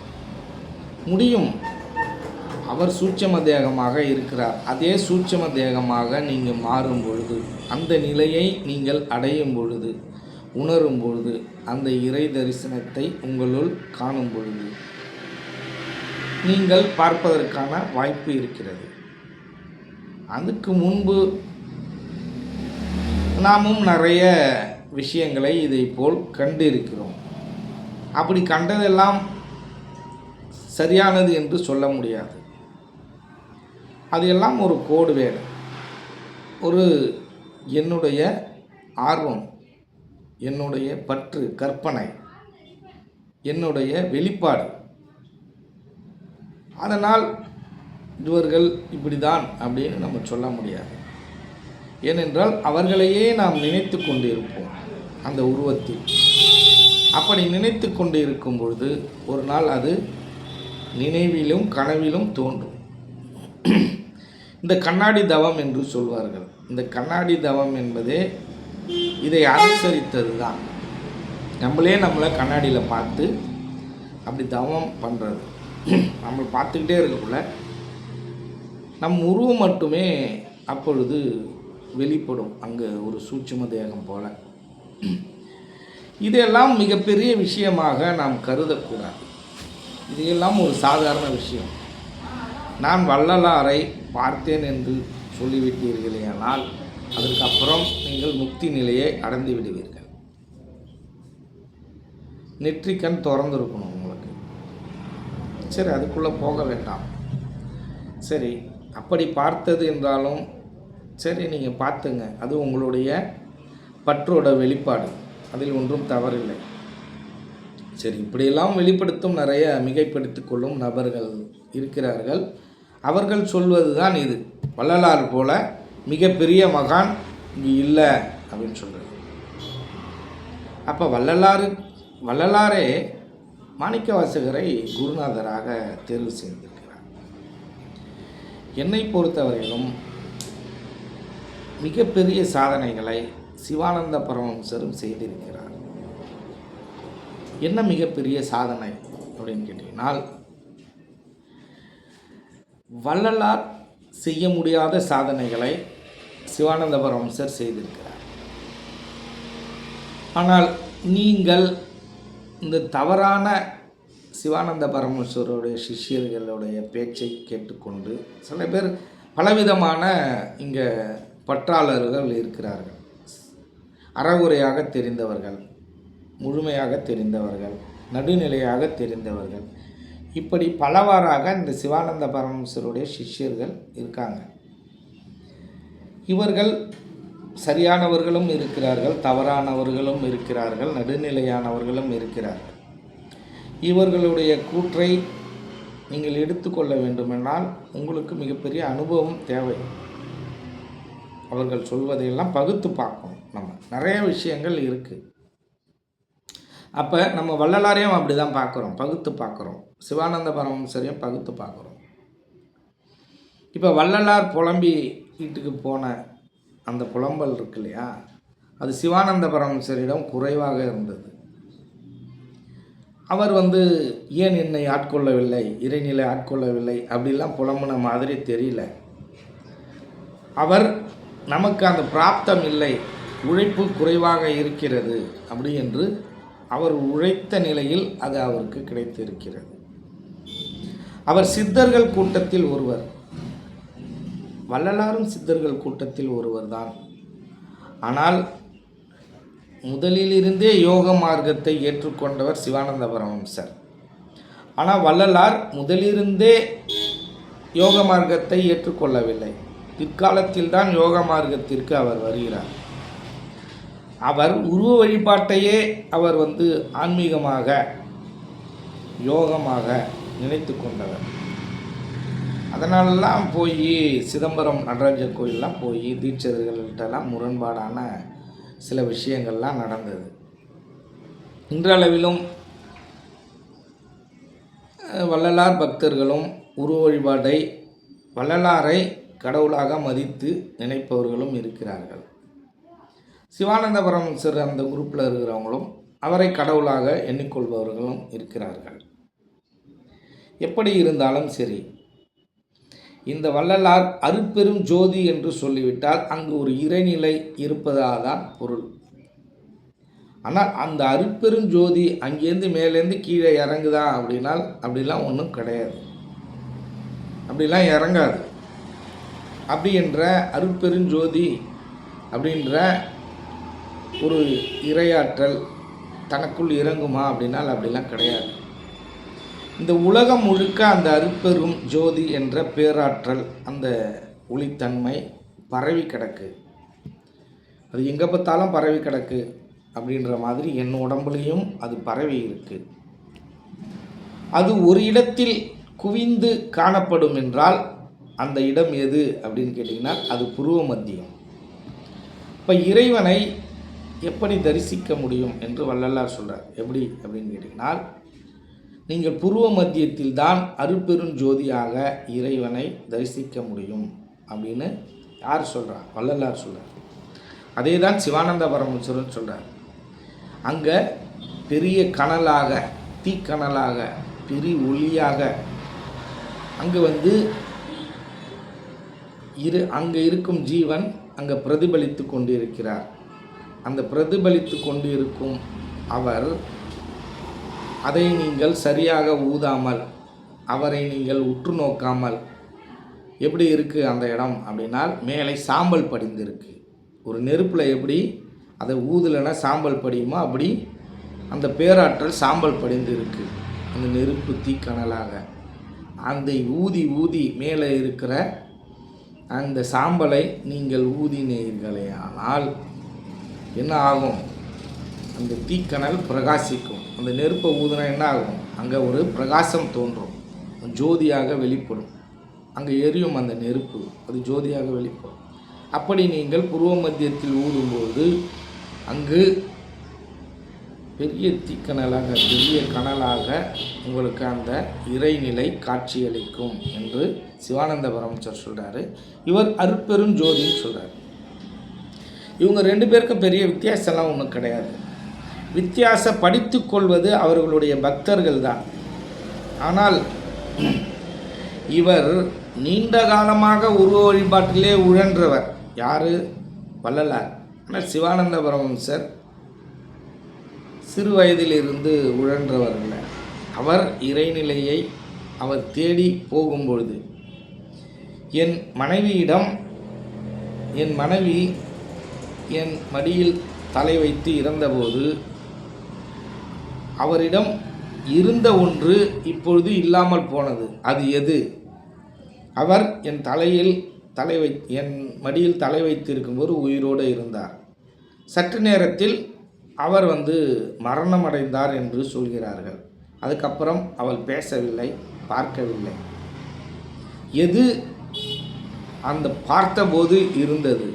S1: முடியும். அவர் சூட்சம தேகமாக இருக்கிறார். அதே சூட்சம தேகமாக நீங்கள் மாறும் பொழுது, அந்த நிலையை நீங்கள் அடையும் பொழுது, உணரும் பொழுது, அந்த இறை தரிசனத்தை உங்களுள் காணும் பொழுது நீங்கள் பார்ப்பதற்கான வாய்ப்பு இருக்கிறது. அதுக்கு முன்பு நாமும் நிறைய விஷயங்களை இதை போல் கண்டு இருக்கிறோம். அப்படி கண்டதெல்லாம் சரியானது என்று சொல்ல முடியாது. அது எல்லாம் ஒரு கோடு வேலை, ஒரு என்னுடைய ஆர்வம், என்னுடைய பற்று, கற்பனை, என்னுடைய வெளிப்பாடு. அதனால் இவர்கள் இப்படி தான் அப்படின்னு நம்ம சொல்ல முடியாது. ஏனென்றால் அவர்களையே நாம் நினைத்து கொண்டு இருப்போம் அந்த உருவத்தில். அப்படி நினைத்து கொண்டு இருக்கும் பொழுது ஒரு நாள் அது நினைவிலும் கனவிலும் தோன்றும். இந்த கண்ணாடி தவம் என்று சொல்வார்கள். இந்த கண்ணாடி தவம் என்பதே இதை அனுசரித்தது தான். நம்மளை கண்ணாடியில் பார்த்து அப்படி தவம் பண்ணுறது. நம்ம பார்த்துக்கிட்டே இருக்கக்குள்ள நம் உருவம் மட்டுமே அப்பொழுது வெளிப்படும், அங்கே ஒரு சூட்சும தேகம் போல. இதையெல்லாம் மிகப்பெரிய விஷயமாக நாம் கருதக்கூடாது. இதையெல்லாம் ஒரு சாதாரண விஷயம். நான் வள்ளலாரை பார்த்தேன் என்று சொல்லிவிட்டீர்களேயானால் அதற்கப்புறம் நீங்கள் முக்தி நிலையை அடைந்து விடுவீர்கள். நெற்றிக்கண் திறந்துருக்கணும் உங்களுக்கு. சரி, அதுக்குள்ளே போக வேண்டாம். சரி, அப்படி பார்த்தது என்றாலும் சரி, நீங்கள் பார்த்துங்க, அது உங்களுடைய பற்றோட வெளிப்பாடு, அதில் ஒன்றும் தவறில்லை. சரி, இப்படியெல்லாம் வெளிப்படுத்தும் நிறைய மிகைப்படுத்திக் கொள்ளும் நபர்கள் இருக்கிறார்கள். அவர்கள் சொல்வது தான் இது. வள்ளலார் போல மிகப்பெரிய மகான் இங்கே இல்லை அப்படின்னு சொல்கிறது. அப்போ வள்ளலாரே மாணிக்கவாசகரை குருநாதராக தேர்வு செய்திருக்கிறார். என்னை பொறுத்தவரையிலும் மிகப்பெரிய சாதனைகளை சிவானந்த பரமஹம்சரும் செய்திருக்கிறார். என்ன மிகப்பெரிய சாதனை அப்படின்னு கேட்டீங்கன்னால், வள்ளலார் செய்ய முடியாத சாதனைகளை சிவானந்த பரமஹம்சர் செய்திருக்கிறார். ஆனால் நீங்கள் இந்த தவறான சிவானந்த பரமேஸ்வரருடைய சிஷ்யர்களுடைய பேச்சை கேட்டுக்கொண்டு சில பேர் பலவிதமான இங்கே பற்றாளர்கள் இருக்கிறார்கள். அறகுறையாக தெரிந்தவர்கள், முழுமையாக தெரிந்தவர்கள், நடுநிலையாக தெரிந்தவர்கள், இப்படி பலவாறாக இந்த சிவானந்த பரமேஸ்வரருடைய சிஷ்யர்கள் இருக்காங்க. இவர்கள் சரியானவர்களும் இருக்கிறார்கள், தவறானவர்களும் இருக்கிறார்கள், நடுநிலையானவர்களும் இருக்கிறார்கள். இவர்களுடைய கூற்றை நீங்கள் எடுத்துக்கொள்ள வேண்டுமென்றால் உங்களுக்கு மிகப்பெரிய அனுபவம் தேவை. அவர்கள் சொல்வதையெல்லாம் பகுத்து பார்க்கணும். நம்ம நிறைய விஷயங்கள் இருக்குது. அப்போ நம்ம வள்ளலாரையும் அப்படி தான் பார்க்குறோம், பகுத்து பார்க்குறோம். சிவானந்த பரமஹம்சரையும் பகுத்து பார்க்குறோம். இப்போ வள்ளலார் புலம்பி வீட்டுக்கு போன அந்த புலம்பல் இருக்கு இல்லையா, அது சிவானந்த பரமஹம்சரிடம் குறைவாக இருந்தது. அவர் ஏன் என்னை ஆட்கொள்ளவில்லை, இறைநிலை ஆட்கொள்ளவில்லை அப்படிலாம் புலம்புன மாதிரி தெரியல. அவர் நமக்கு அந்த பிராப்தம் இல்லை, உழைப்பு குறைவாக இருக்கிறது அப்படி என்று அவர் உழைத்த நிலையில் அது அவருக்கு கிடைத்திருக்கிறது. அவர் சித்தர்கள் கூட்டத்தில் ஒருவர், வள்ளலாரும் சித்தர்கள் கூட்டத்தில் ஒருவர் தான். ஆனால் முதலிலிருந்தே யோக மார்க்கத்தை ஏற்றுக்கொண்டவர் சிவானந்த பரமஹம்சர். ஆனால் வள்ளலார் முதலிருந்தே யோக மார்க்கத்தை ஏற்றுக்கொள்ளவில்லை. பிற்காலத்தில் தான் யோக மார்க்கத்திற்கு அவர் வருகிறார். அவர் உருவ வழிபாட்டையே அவர் ஆன்மீகமாக யோகமாக நினைத்து கொண்டவர். அதனாலெல்லாம் போய் சிதம்பரம் நடராஜர் கோயிலெலாம் போய் தீட்சிதர்கள்ட்டெல்லாம் முரண்பாடான சில விஷயங்கள்லாம் நடந்தது. இன்றளவிலும் வள்ளலார் பக்தர்களும் உருவ வழிபாட்டை, வள்ளலாரை கடவுளாக மதித்து நினைப்பவர்களும் இருக்கிறார்கள். சிவானந்த பரமஹம்சர் அந்த குரூப்பில் இருக்கிறவங்களும் அவரை கடவுளாக எண்ணிக்கொள்பவர்களும் இருக்கிறார்கள். எப்படி இருந்தாலும் சரி, இந்த வள்ளலார் அருட்பெரும் ஜோதி என்று சொல்லிவிட்டால் அங்கு ஒரு இறைநிலை இருப்பதாக தான் பொருள். ஆனால் அந்த அருட்பெரும் ஜோதி அங்கேருந்து மேலேருந்து கீழே இறங்குதா அப்படின்னால் அப்படிலாம் ஒன்றும் கிடையாது, அப்படிலாம் இறங்காது. அப்படி என்ற அருட்பெருஞ்சோதி அப்படின்ற ஒரு இறையாற்றல் தனக்குள் இறங்குமா அப்படின்னால் அப்படிலாம் கிடையாது. இந்த உலகம் முழுக்க அந்த அருட்பெரும் ஜோதி என்ற பேராற்றல், அந்த ஒளித்தன்மை பரவி கிடக்கு. அது எங்கே பார்த்தாலும் பரவி கிடக்கு அப்படின்ற மாதிரி என் உடம்புலையும் அது பரவி இருக்கு. அது ஒரு இடத்தில் குவிந்து காணப்படும் என்றால் அந்த இடம் எது அப்படின்னு கேட்டிங்கன்னா அது புருவ மத்தியம். இப்போ இறைவனை எப்படி தரிசிக்க முடியும் என்று வள்ளலார் சொல்கிறார். எப்படி அப்படின்னு கேட்டிங்கன்னா, நீங்கள் புருவ மத்தியத்தில் தான் அருட்பெரும் ஜோதியாக இறைவனை தரிசிக்க முடியும் அப்படின்னு யார் சொல்கிறார்? வள்ளலார் சொல்கிறார். அதே தான் சிவானந்த பரமேஸ்வரன் சொல்கிறார். அங்கே பெரிய கனலாக, தீக்கனலாக, பெரிய ஒளியாக அங்கே அங்கே இருக்கும் ஜீவன் அங்கே பிரதிபலித்து கொண்டிருக்கிறார். அந்த பிரதிபலித்து கொண்டிருக்கும் அவர், அதை நீங்கள் சரியாக ஊதாமல், அவரை நீங்கள் உற்று நோக்காமல், எப்படி இருக்குது அந்த இடம் அப்படின்னால் மேலே சாம்பல் படிந்திருக்கு. ஒரு நெருப்பில் எப்படி அதை ஊதலைன்னா சாம்பல் படியுமோ அப்படி அந்த பேராற்றல் சாம்பல் படிந்து இருக்குது. அந்த நெருப்பு தீக்கனலாக அந்த ஊதி ஊதி மேலே இருக்கிற அந்த சாம்பலை நீங்கள் ஊதினீர்களே ஆனால் என்ன ஆகும்? அந்த தீக்கனல் பிரகாசிக்கும். அந்த நெருப்பை ஊதுனா என்ன ஆகும்? அங்கே ஒரு பிரகாசம் தோன்றும், ஜோதியாக வெளிப்படும். அங்கே எரியும் அந்த நெருப்பு, அது ஜோதியாக வெளிப்படும். அப்படி நீங்கள் புருவ மத்தியத்தில் ஊதும்போது அங்கு பெரிய தீக்கனலாக, பெரிய கனலாக உங்களுக்கு அந்த இறைநிலை காட்சியளிக்கும் என்று சிவானந்த பரமேஸ்வரர் சொல்கிறாரு. இவர் அருட்பெரும் ஜோதின்னு சொல்கிறார். இவங்க ரெண்டு பேருக்கும் பெரிய வித்தியாசம்லாம் ஒன்றும் கிடையாது. வித்தியாசப்படுத்தி கொள்வது அவர்களுடைய பக்தர்கள் தான். ஆனால் இவர் நீண்ட காலமாக உருவ வழிபாட்டிலே உழன்றவர். யார்? வள்ளலார். ஆனால் சிவானந்த பரமஹம்சர் சிறு வயதிலிருந்து உழன்றவர் அல்ல. அவர் இறைநிலையை அவர் தேடி போகும்பொழுது என் மனைவி என் மடியில் தலை வைத்து இறந்தபோது அவரிடம் இருந்த ஒன்று இப்பொழுது இல்லாமல் போனது. அது எது? அவர் என் மடியில் தலை வைத்திருக்கும்போது உயிரோடு இருந்தார். சற்று நேரத்தில் அவர் மரணமடைந்தார் என்று சொல்கிறார்கள். அதுக்கப்புறம் அவள் பேசவில்லை, பார்க்கவில்லை. எது அந்த பார்த்தபோது இருந்தது,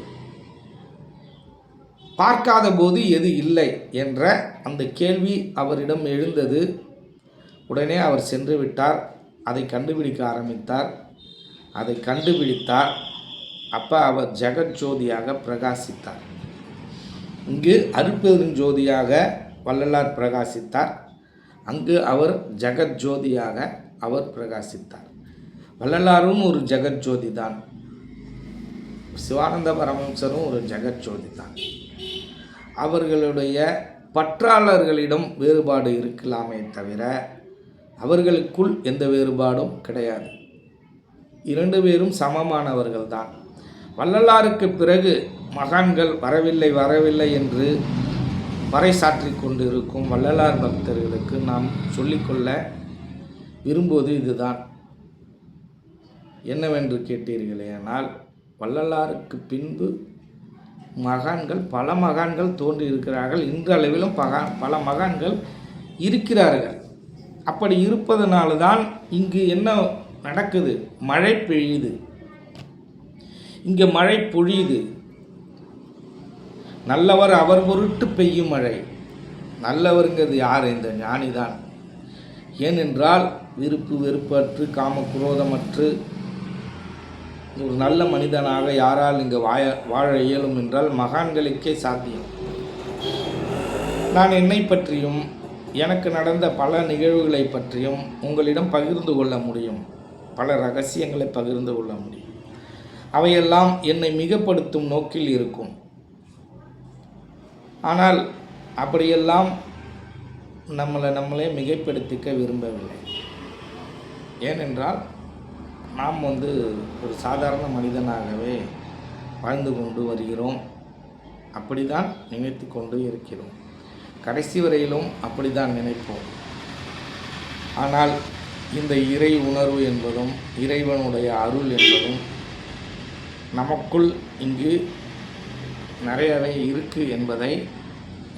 S1: பார்க்காத போது எது இல்லை என்ற அந்த கேள்வி அவரிடம் எழுந்தது. உடனே அவர் சென்று விட்டார். அதை கண்டுபிடிக்க ஆரம்பித்தார். அதை கண்டுபிடித்தார். அப்போ அவர் ஜெகஜோதியாக பிரகாசித்தார். இங்கு அருட்பெருஞ்சோதியாக வள்ளலார் பிரகாசித்தார். அங்கு அவர் ஜெகஜோதியாக அவர் பிரகாசித்தார். வள்ளலாரும் ஒரு ஜெகஜோதி தான். சிவானந்த பரமஹம்சரும் ஒரு ஜெகஜோதி தான். அவர்களுடைய பற்றாளர்களிடம் வேறுபாடு இருக்கலாமே தவிர அவர்களுக்குள் எந்த வேறுபாடும் கிடையாது. 2 பேரும் சமமானவர்கள் தான். வள்ளலாருக்கு பிறகு மகான்கள் வரவில்லை என்று பறைசாற்றி கொண்டு இருக்கும் வள்ளலார் பக்தர்களுக்கு நாம் சொல்லிக்கொள்ள விரும்புவது இதுதான். என்னவென்று கேட்டீர்களேனால், வள்ளலாருக்கு பின்பு பல மகான்கள் தோன்றியிருக்கிறார்கள். இன்றளவிலும் பல மகான்கள் இருக்கிறார்கள். அப்படி இருப்பதனால தான் இங்கு என்ன நடக்குது? மழை பெய்யுது, இங்கே மழை பொழியுது. நல்லவர் அவர் பொருட்டு பெய்யும் மழை. நல்லவருங்கிறது யார்? இந்த ஞானிதான். ஏனென்றால் விருப்பு வெறுப்பற்று காமக்குரோதமற்று ஒரு நல்ல மனிதனாக யாரால் இங்கு வாழ இயலும் என்றால் மகான்களுக்கே சாத்தியம். நான் என்னை பற்றியும் எனக்கு நடந்த பல நிகழ்வுகளை பற்றியும் உங்களிடம் பகிர்ந்து கொள்ள முடியும். பல ரகசியங்களை பகிர்ந்து கொள்ள முடியும். அவையெல்லாம் என்னை மிகப்படுத்தும் நோக்கில் இருக்கும். ஆனால் அப்படியெல்லாம் நம்மளே மிகைப்படுத்திக்க விரும்பவில்லை. ஏனென்றால் நாம் ஒரு சாதாரண மனிதனாகவே வாழ்ந்து கொண்டு வருகிறோம். அப்படி தான் நினைத்து கொண்டு இருக்கிறோம். கடைசி வரையிலும் அப்படி தான் நினைப்போம். ஆனால் இந்த இறை உணர்வு என்பதும் இறைவனுடைய அருள் என்பதும் நமக்குள் இங்கு நிறையவே இருக்குது என்பதை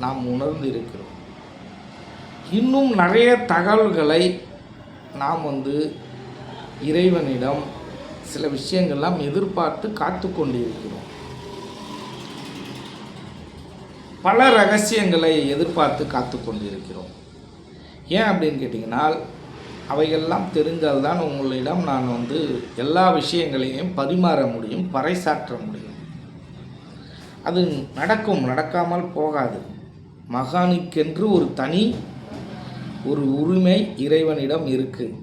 S1: நாம் உணர்ந்து இருக்கிறோம். இன்னும் நிறைய தகவல்களை நாம் இறைவனிடம் சில விஷயங்கள்லாம் எதிர்பார்த்து காத்து கொண்டிருக்கிறோம். பல ரகசியங்களை எதிர்பார்த்து காத்து கொண்டிருக்கிறோம். ஏன் அப்படின்னு கேட்டிங்கன்னா, அவையெல்லாம் தெரிந்தால்தான் உங்களிடம் நான் எல்லா விஷயங்களையும் பரிமாற முடியும், பறைசாற்ற முடியும். அது நடக்காமல் போகாது. மகானுக்கென்று ஒரு தனி உரிமை இறைவனிடம் இருக்குது.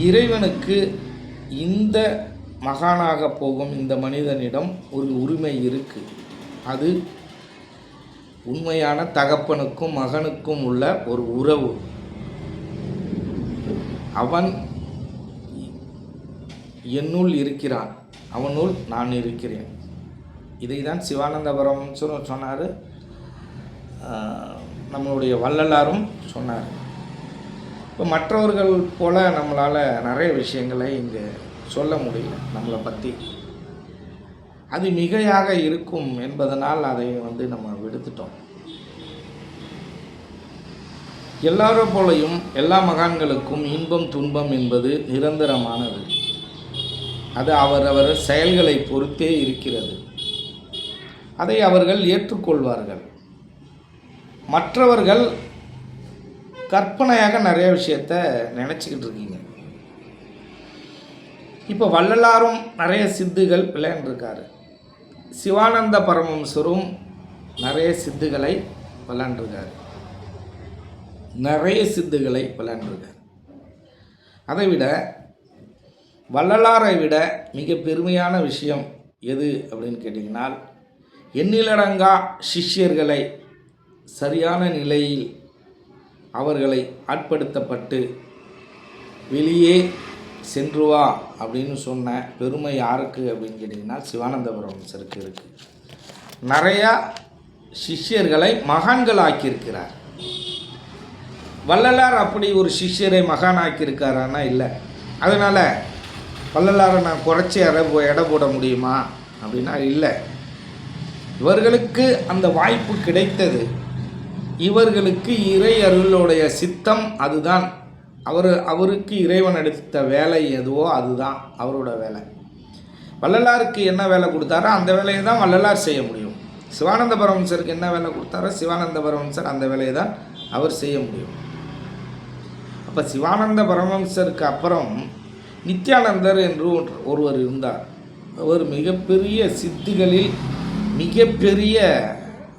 S1: இறைவனுக்கு இந்த மகானாக போகும் இந்த மனிதனிடம் ஒரு உரிமை இருக்குது. அது உண்மையான தகப்பனுக்கும் மகனுக்கும் உள்ள ஒரு உறவு. அவன் என்னுள் இருக்கிறான், அவனுள் நான் இருக்கிறேன். இதை தான் சிவானந்த பரமஹம்சரும் சொன்னார், நம்மளுடைய வள்ளலாரும் சொன்னார். இப்போ மற்றவர்கள் போல் நம்மளால் நிறைய விஷயங்களை இங்கே சொல்ல முடியல நம்மளை பற்றி. அது மிகையாக இருக்கும் என்பதனால் அதை நம்ம விடுத்துட்டோம். எல்லாரும் போலையும் எல்லா மகான்களுக்கும் இன்பம் துன்பம் என்பது நிரந்தரமானது. அது அவரவர் செயல்களை பொறுத்தே இருக்கிறது. அதை அவர்கள் ஏற்றுக்கொள்வார்கள். மற்றவர்கள் கற்பனையாக நிறைய விஷயத்தை நினச்சிக்கிட்டு இருக்கீங்க. இப்போ வள்ளலாரும் நிறைய சித்துகள் விளையாண்டுருக்காரு. சிவானந்த பரமஹம்சரும் நிறைய சித்துகளை விளையாண்டுருக்காரு. அதை விட வள்ளலாரை விட மிக பெருமையான விஷயம் எது அப்படின்னு கேட்டிங்கன்னா, எண்ணிலடங்கா சிஷ்யர்களை சரியான நிலையில் அவர்களை ஆட்படுத்தப்பட்டு வெளியே சென்று வா அப்படின்னு சொன்ன பெருமை யாருக்கு அப்படின்னு கேட்டிங்கன்னா சிவானந்த பரமஹம்சருக்கு இருக்குது. நிறையா சிஷ்யர்களை மகான்கள் ஆக்கியிருக்கிறார். வள்ளலார் அப்படி ஒரு சிஷ்யரை மகான் ஆக்கியிருக்காரான்னா இல்லை. அதனால் வள்ளலாரை நான் குறைச்சி எடை போட முடியுமா அப்படின்னா இல்லை. இவர்களுக்கு அந்த வாய்ப்பு கிடைத்தது. இவர்களுக்கு இறை அருளுடைய சித்தம் அதுதான். அவருக்கு இறைவன் எடுத்த வேலை எதுவோ அதுதான் அவரோட வேலை. வள்ளலாருக்கு என்ன வேலை கொடுத்தாரோ அந்த வேலையை தான் வள்ளலார் செய்ய முடியும். சிவானந்த பரமஹம்சருக்கு என்ன வேலை கொடுத்தாரோ சிவானந்த பரமஹம்சர் அந்த வேலையை தான் அவர் செய்ய முடியும். அப்போ சிவானந்த பரமஹம்சருக்கு அப்புறம் நித்யானந்தர் என்று ஒருவர் இருந்தார். அவர் மிகப்பெரிய சித்திகளில் மிகப்பெரிய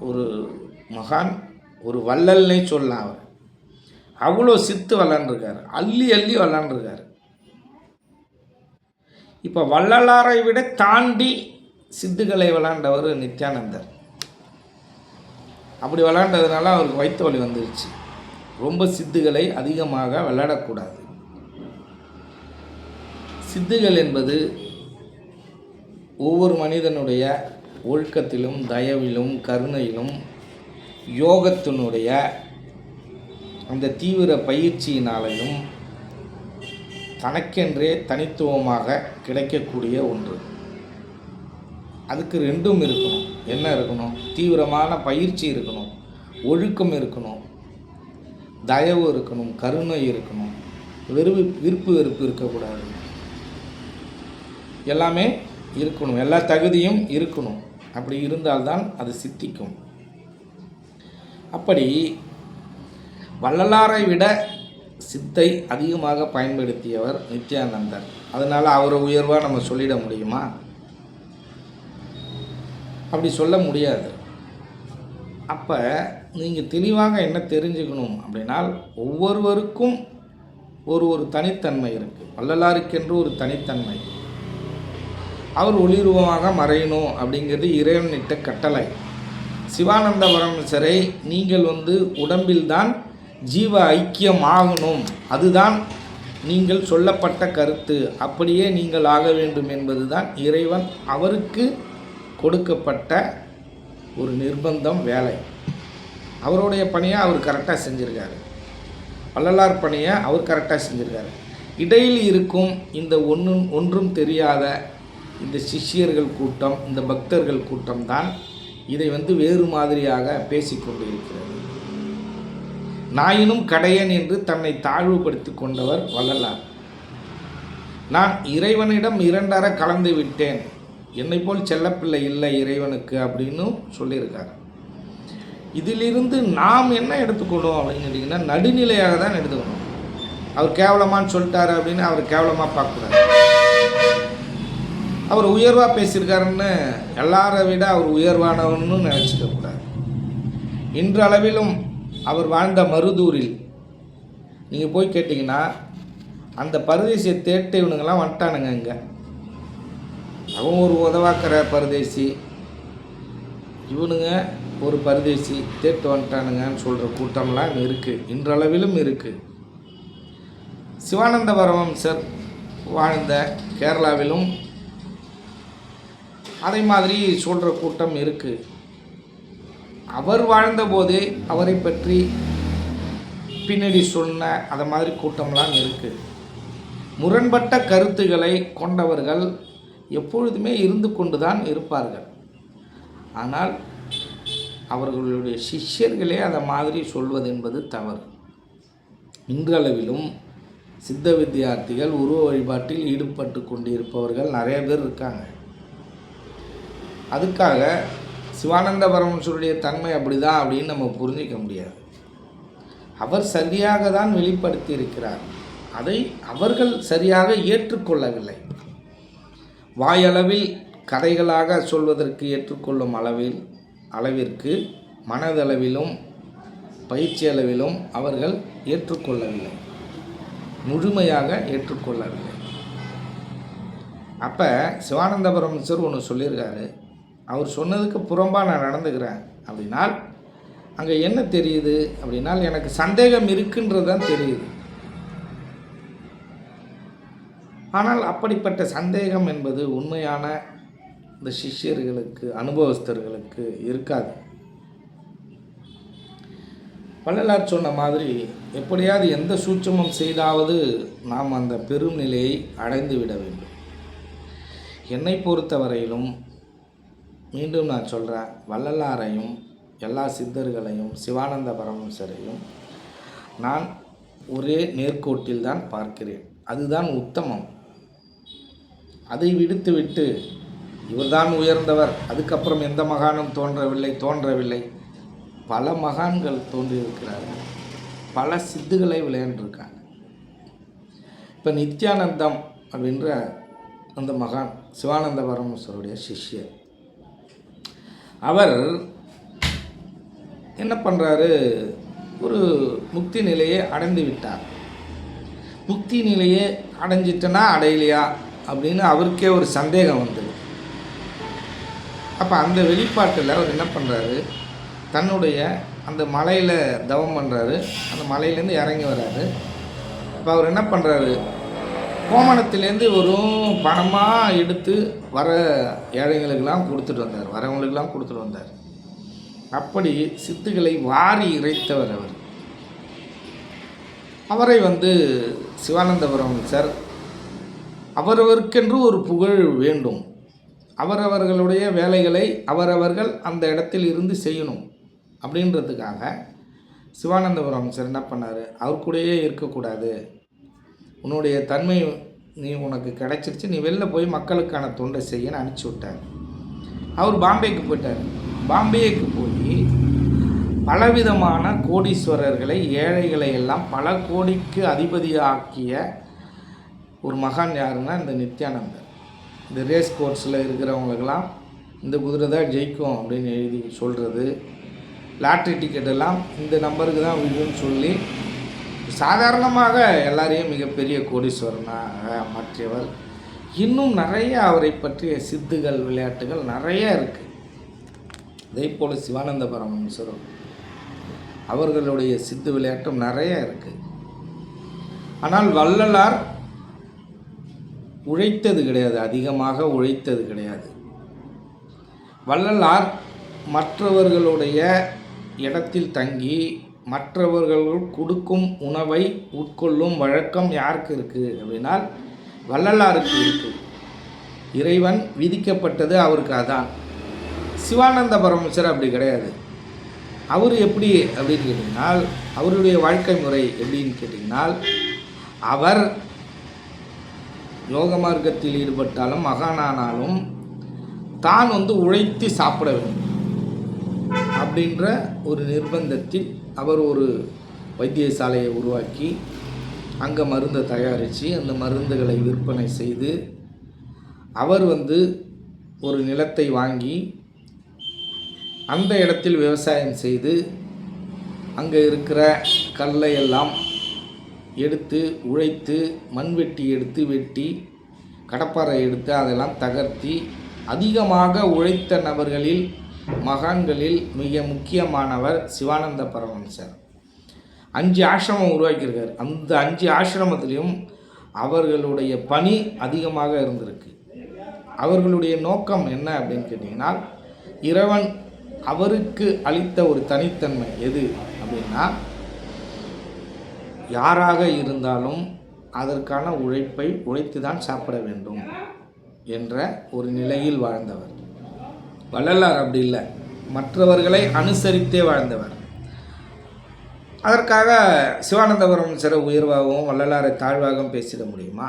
S1: ஒரு மகான், ஒரு வள்ளல்னே சொல்லலாம். அவர் அவ்வளோ சித்து விளாண்டுருக்கார், அள்ளி அள்ளி விளாண்டுருக்கார். இப்போ வள்ளலாரை விட தாண்டி சித்துக்களை விளாண்டவர் நித்யானந்தர். அப்படி விளாண்டதுனால அவருக்கு வயிற்று வலி வந்துருச்சு. ரொம்ப சித்துக்களை அதிகமாக விளையாடக்கூடாது. சித்துகள் என்பது ஒவ்வொரு மனிதனுடைய ஒழுக்கத்திலும் தயவிலும் கருணையிலும் யோகத்தினுடைய அந்த தீவிர பயிற்சியினாலையும் தனக்கென்றே தனித்துவமாக கிடைக்கக்கூடிய ஒன்று. அதுக்கு ரெண்டும் இருக்கணும். என்ன இருக்கணும்? தீவிரமான பயிற்சி இருக்கணும், ஒழுக்கம் இருக்கணும், தயவு இருக்கணும், கருணை இருக்கணும், விருப்பு வெறுப்பு இருக்கக்கூடாது. எல்லாமே இருக்கணும், எல்லா தகுதியும் இருக்கணும். அப்படி இருந்தால்தான் அது சித்திக்கும். அப்படி வள்ளலாரை விட சித்தை அதிகமாக பயன்படுத்தியவர் நித்யானந்தர். அதனால் அவரை உயர்வாக நம்ம சொல்லிட முடியுமா? அப்படி சொல்ல முடியாது. அப்போ நீங்கள் தெளிவாக என்ன தெரிஞ்சுக்கணும் அப்படின்னால், ஒவ்வொருவருக்கும் ஒரு தனித்தன்மை இருக்குது. வள்ளலாருக்கென்று ஒரு தனித்தன்மை. அவர் ஒளிரூபமாக மறையணும் அப்படிங்கிறது இறைவனிட்ட கட்டளை. சிவானந்த பரமஹம்சரை நீங்கள் உடம்பில்தான் ஜீவ ஐக்கியம் ஆகணும், அதுதான் நீங்கள் சொல்லப்பட்ட கருத்து, அப்படியே நீங்கள் ஆக வேண்டும் என்பது தான் இறைவன் அவருக்கு கொடுக்கப்பட்ட ஒரு நிர்பந்தம், வேலை. அவருடைய பணியை அவர் கரெக்டாக செஞ்சுருக்காரு. வள்ளலார் பணியை அவர் கரெக்டாக செஞ்சுருக்காரு. இடையில் இருக்கும் இந்த ஒன்றும் தெரியாத இந்த சிஷ்யர்கள் கூட்டம், இந்த பக்தர்கள் கூட்டம் தான் இதை வேறு மாதிரியாக பேசிக்கொண்டு இருக்கிறது. நாயினும் கடையன் என்று தன்னை தாழ்வுபடுத்தி கொண்டவர் வள்ளலார். நான் இறைவனிடம் இரண்டர கலந்து விட்டேன், என்னை போல் செல்லப்பிள்ளை இல்லை இறைவனுக்கு அப்படின்னு சொல்லியிருக்கார். இதிலிருந்து நாம் என்ன எடுத்துக்கணும் அப்படின்னு கேட்டிங்கன்னா, நடுநிலையாக தான் எடுத்துக்கணும். அவர் கேவலமான்னு சொல்லிட்டாரு அப்படின்னு அவர் கேவலமாக பார்க்கக்கூடாது. அவர் உயர்வாக பேசியிருக்காருன்னு எல்லாரை விட அவர் உயர்வானவன்னு நினச்சிக்கக்கூடாது. இன்றளவிலும் அவர் வாழ்ந்த மருதூரில் நீங்கள் போய் கேட்டிங்கன்னா, அந்த பரதேசியை தேட்டு இவனுங்கெல்லாம் வந்துட்டானுங்க. இங்கே அவன் ஒரு உதவாக்கிற பரதேசி, இவனுங்க ஒரு பரதேசி தேட்டு வந்துட்டானுங்கன்னு சொல்கிற கூட்டம்லாம் இருக்குது, இன்றளவிலும் இருக்குது. சிவானந்த பரமஹம்சர் வாழ்ந்த கேரளாவிலும் அதே மாதிரி சொல்கிற கூட்டம் இருக்குது. அவர் வாழ்ந்தபோதே அவரை பற்றி பின்னாடி சொன்ன அதை மாதிரி கூட்டம்லாம் இருக்குது. முரண்பட்ட கருத்துக்களை கொண்டவர்கள் எப்பொழுதுமே இருந்து கொண்டு தான் இருப்பார்கள். ஆனால் அவர்களுடைய சிஷ்யர்களே அதை மாதிரி சொல்வது என்பது தவறு. இன்றளவிலும் சித்த வித்தியார்த்திகள் உருவ வழிபாட்டில் ஈடுபட்டு கொண்டிருப்பவர்கள் நிறைய பேர் இருக்காங்க. அதுக்காக சிவானந்த பரமஹம்சருடைய தன்மை அப்படி தான் அப்படின்னு நம்ம புரிஞ்சிக்க முடியாது. அவர் சரியாக தான் வெளிப்படுத்தி இருக்கிறார், அதை அவர்கள் சரியாக ஏற்றுக்கொள்ளவில்லை. வாயளவில் கதைகளாக சொல்வதற்கு ஏற்றுக்கொள்ளும் அளவிற்கு மனதளவிலும் பயிற்சி அளவிலும் அவர்கள் ஏற்றுக்கொள்ளவில்லை, முழுமையாக ஏற்றுக்கொள்ளவில்லை. அப்போ சிவானந்த பரமஹம்சர் ஒன்று சொல்லியிருக்காரு, அவர் சொன்னதுக்கு புறம்பாக நான் நடந்துக்கிறேன் அப்படின்னால் அங்கே என்ன தெரியுது அப்படின்னா, எனக்கு சந்தேகம் இருக்குன்றது தான் தெரியுது. ஆனால் அப்படிப்பட்ட சந்தேகம் என்பது உண்மையான இந்த சிஷ்யர்களுக்கு, அனுபவஸ்தர்களுக்கு இருக்காது. வள்ளலார் சொன்ன மாதிரி எப்படியாவது எந்த சூட்சமம் செய்தாவது நாம் அந்த பெரும் நிலையை அடைந்து விட வேண்டும். என்னை பொறுத்தவரையிலும் மீண்டும் நான் சொல்கிறேன், வள்ளலாரையும் எல்லா சித்தர்களையும் சிவானந்த பரமஹம்சரையும் நான் ஒரே நேர்கோட்டில் தான் பார்க்கிறேன். அதுதான் உத்தமம். அதை விடுத்துவிட்டு இவர்தான் உயர்ந்தவர், அதுக்கப்புறம் எந்த மகானும் தோன்றவில்லை. பல மகான்கள் தோன்றியிருக்கிறார்கள், பல சித்துகளை விளையாண்டுருக்காங்க. இப்போ நித்யானந்தம் அப்படின்ற அந்த மகான் சிவானந்த பரமஹம்சருடைய சிஷ்யர், அவர் என்ன பண்ணுறாரு, ஒரு முக்தி நிலையை அடைந்து விட்டார். முக்தி நிலையை அடைஞ்சிட்டனா அடையலையா அப்படின்னு அவருக்கே ஒரு சந்தேகம் வந்தது. அப்போ அந்த வெளிப்பாட்டில் அவர் என்ன பண்ணுறாரு, தன்னுடைய அந்த மலையில் தவம் பண்ணுறாரு. அந்த மலையிலேருந்து இறங்கி வர்றாரு. இப்போ அவர் என்ன பண்ணுறாரு, கோமணத்திலேருந்து வெறும் பணமாக எடுத்து வர ஏழைகளுக்கெல்லாம் கொடுத்துட்டு வந்தார், வரவங்களுக்கெல்லாம் கொடுத்துட்டு வந்தார். அப்படி சித்துக்களை வாரி இறைத்தவர் அவர். அவரை சிவானந்த பரமஹம்சர் அவரவருக்கென்று ஒரு புகழ் வேண்டும், அவரவர்களுடைய வேலைகளை அவரவர்கள் அந்த இடத்தில் இருந்து செய்யணும் அப்படின்றதுக்காக சிவானந்த பரமஹம்சர் என்ன பண்ணார், அவர் கூடயே இருக்கக்கூடாது, உன்னுடைய தன்மை உனக்கு கிடைச்சிருச்சு, நீ வெளில போய் மக்களுக்கான தொண்டை செய்யன்னு அனுப்பிச்சி விட்டார். அவர் பாம்பேக்கு போயிட்டார். பாம்பேக்கு போய் பலவிதமான கோடீஸ்வரர்களை, ஏழைகளை எல்லாம் பல கோடிக்கு அதிபதியாக்கிய ஒரு மகான் யாருன்னா இந்த நித்யானந்தர். இந்த ரேஸ் கோர்ஸில் இருக்கிறவங்களுக்கெல்லாம் இந்த குதிரை தான் ஜெயிக்கும் அப்படின்னு எழுதி சொல்கிறது, லாட்ரி டிக்கெட்டெல்லாம் இந்த நம்பருக்கு தான் விழுன்னு சொல்லி சாதாரணமாக எல்லாரையும் மிகப்பெரிய கோடீஸ்வரனாக மாற்றியவர். இன்னும் நிறைய அவரை பற்றிய சித்துகள், விளையாட்டுகள் நிறைய இருக்குது. அதே போல் சிவானந்த பரமஹம்சரும் அவர்களுடைய சித்து விளையாட்டும் நிறைய இருக்குது. ஆனால் வள்ளலார் உழைத்தது கிடையாது, அதிகமாக உழைத்தது கிடையாது. வள்ளலார் மற்றவர்களுடைய இடத்தில் தங்கி மற்றவர்கள் கொடுக்கும் உணவை உட்கொள்ளும் வழக்கம் யாருக்கு இருக்குது அப்படின்னா வள்ளலாருக்கு இருக்குது. இறைவன் விதிக்கப்பட்டது அவருக்கு அதான். சிவானந்த பரமஹம்சர் அப்படி கிடையாது. அவர் எப்படி அப்படின்னு கேட்டிங்கனால், அவருடைய வாழ்க்கை முறை எப்படின்னு கேட்டிங்கனால், அவர் யோக மார்க்கத்தில் ஈடுபட்டாலும் மகானானாலும் தான் உழைத்து சாப்பிட வேண்டும் அப்படின்ற ஒரு நிர்பந்தத்தில் அவர் ஒரு வைத்தியசாலையை உருவாக்கி அங்கே மருந்தை தயாரித்து அந்த மருந்துகளை விற்பனை செய்து அவர் ஒரு நிலத்தை வாங்கி அந்த இடத்தில் விவசாயம் செய்து அங்கே இருக்கிற கல்லை எல்லாம் எடுத்து உழைத்து மண்வெட்டி எடுத்து வெட்டி கடப்பாறை எடுத்து அதெல்லாம் தகர்த்தி அதிகமாக உழைத்த நபர்களில் மகான்களில் மிக முக்கியமானவர் சிவானந்த பரமஹம்சர். 5 ஆசிரமம் உருவாக்கியிருக்கார். அந்த 5 ஆசிரமத்திலையும் அவர்களுடைய பணி அதிகமாக இருந்திருக்கு. அவர்களுடைய நோக்கம் என்ன அப்படின்னு கேட்டிங்கன்னா, இறைவன் அவருக்கு அளித்த ஒரு தனித்தன்மை எது அப்படின்னா, யாராக இருந்தாலும் அதற்கான உழைப்பை உழைத்து தான் சாப்பிட வேண்டும் என்ற ஒரு நிலையில் வாழ்ந்தவர். வள்ளலார் அப்படி இல்லை, மற்றவர்களை அனுசரித்தே வாழ்ந்தவர். அதற்காக சிவானந்த பரமஹம்சரை உயர்வாகவும் வள்ளலாரை தாழ்வாகவும் பேசிட முடியுமா?